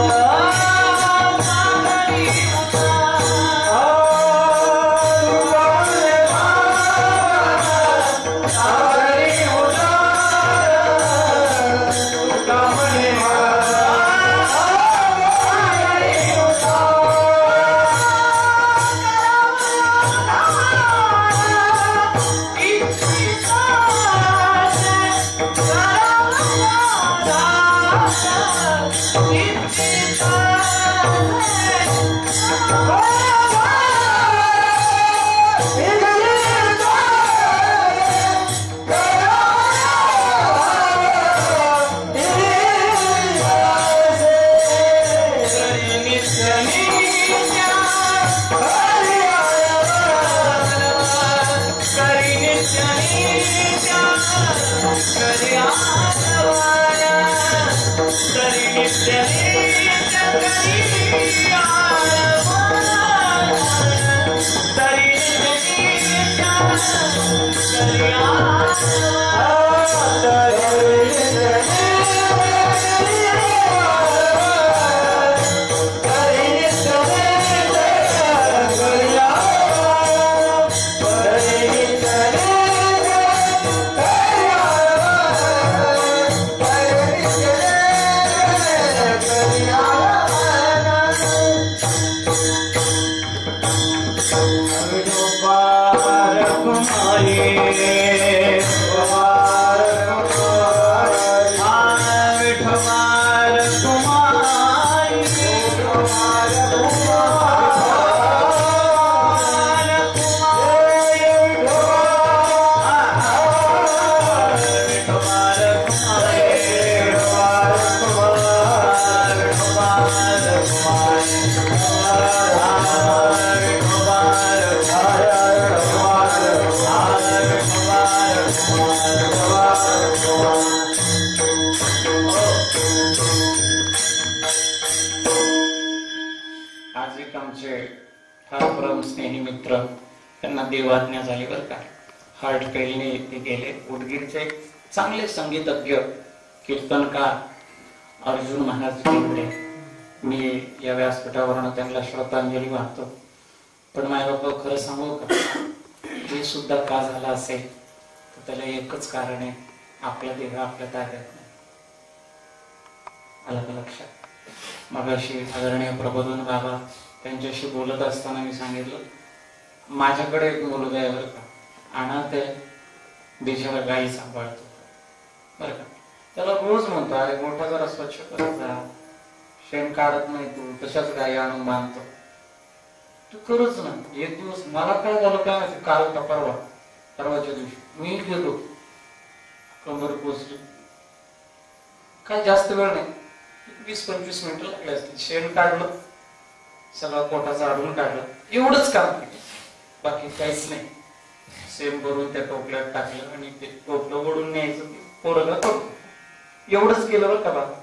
देवाज्ञा झाली बरं का. हार्ट फेलने ते गेले. उदगीरचे चांगले संगीतज्ञ कीर्तनकार अर्जुन महाराज गेले. मी या व्यासपीठावरून त्यांना श्रद्धांजली वाहतो. पण मायबापा खरं सांगू का, हे सुद्धा का झालं असेल तर त्याला एकच कारण आहे, आपला देह आपल्या ताब्यात नाही. आलं का लक्षात? मगाशी आदरणीय प्रबोधन बाबा त्यांच्याशी बोलत असताना मी सांगितलं, माझ्याकडे एक मुलगा आहे बरं का, अनाथ आहे, बिचारा गाई सांभाळतो बरं का. त्याला रोज म्हणतो, अरे मोठा जरा स्वच्छ करत जा, शेण काढत नाही तू, तशाच गाई आणून बांधतो, तू करूच ना. एक दिवस मला काय झालं काय माहिती, काल का परवाच्या दिवशी मी गेलो, कंबर पोचली, काय जास्त वेळ नाही, 20-25 मिनिटं लागले असतील. शेण काढलं, सगळं पोटाचं आडून काढलं, एवढंच काम केलं, बाकी काहीच नाही. सेम भरून त्या टोपल्यात टाकलं आणि ते टोपलं ओढून न्यायचं, पोरगा करतो, एवढंच केलं बरं का बाबा.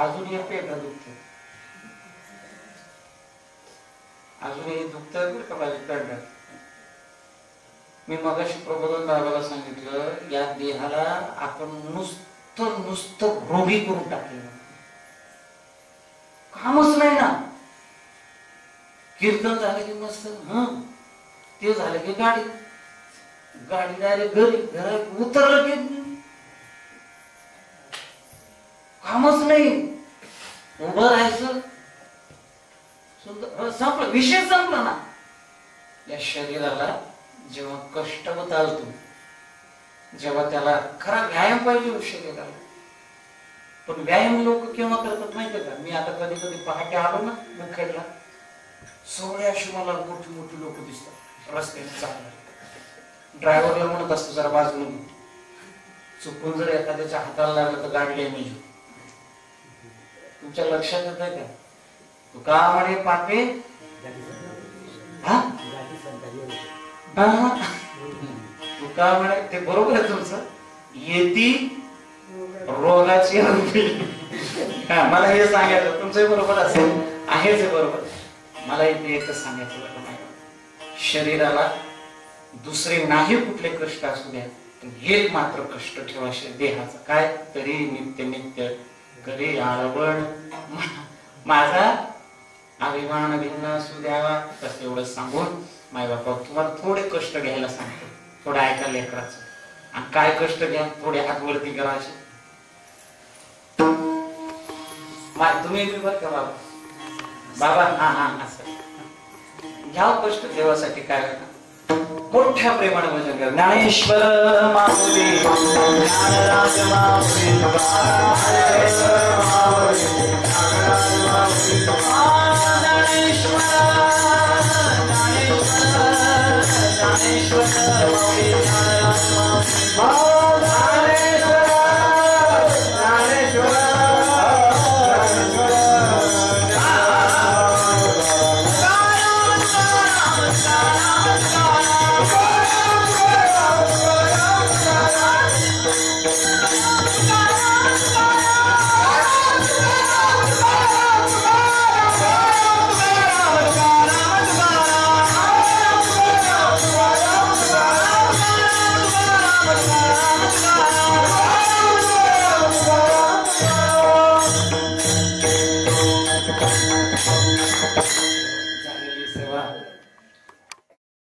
अजून एक पेटा दुखतो, अजूनही दुखतंय बरं का माझ्या कळलं. मी मगाशी प्रबोधन दादाला सांगितलं, या देहाला आपण नुसतं नुसतं रोगी करून टाकलं, कामच नाही ना. कीर्तन झालं की मस्त, ते झालं की गाडी डायरेक्ट घरी, घरात उतरलं की कामच नाही. उभं राहायचं, संपलं, विषय संपला ना. या शरीराला जेव्हा कष्ट होत आलतो, जेव्हा त्याला खरा व्यायाम पाहिजे शरीराला, पण व्यायाम लोक केव्हा करतात माहिती का? मी आता कधी कधी पहाटे आलो ना मुखेडला, सगळे अशी मला मोठी मोठी लोक दिसतात रस्त्याने चालणार. ड्रायव्हरला म्हणत असतो जरा बाजूला, चुकून जर एखाद्याच्या हाताला लागलं तर गाडी डॅमेज. तुमच्या लक्षात येत आहे का? तू का म्हणे पापे, तू का म्हणे, ते बरोबर आहे तुमचं, येती रोगाची मला हे सांगायचं, तुमचं बरोबर असेल, आहेच बरोबर. मला इथे एकच सांगायचं, शरीराला दुसरे नाही कुठले कष्ट असू द्या, एक मात्र कष्ट ठेवा देहाचा. काय? तरी नित्य नित्य करी आळवण माझा अभिमान भिन्न असू द्यावा. तसं एवढं सांगून माय बापा तुम्हाला थोडे कष्ट घ्यायला सांगतो, थोडं ऐका लेकराचं. आणि काय कष्ट घ्या, थोडे हात वरती करायचे. तुम्ही बरं का बाबा, बाबा हा असं घ्या कष्ट देवासाठी. काय मोठ्या प्रेमाने भजन कर. ज्ञानेश्वर माऊली, ज्ञानराज माऊली, ज्ञानेश्वर माऊली, ज्ञानराज माऊली.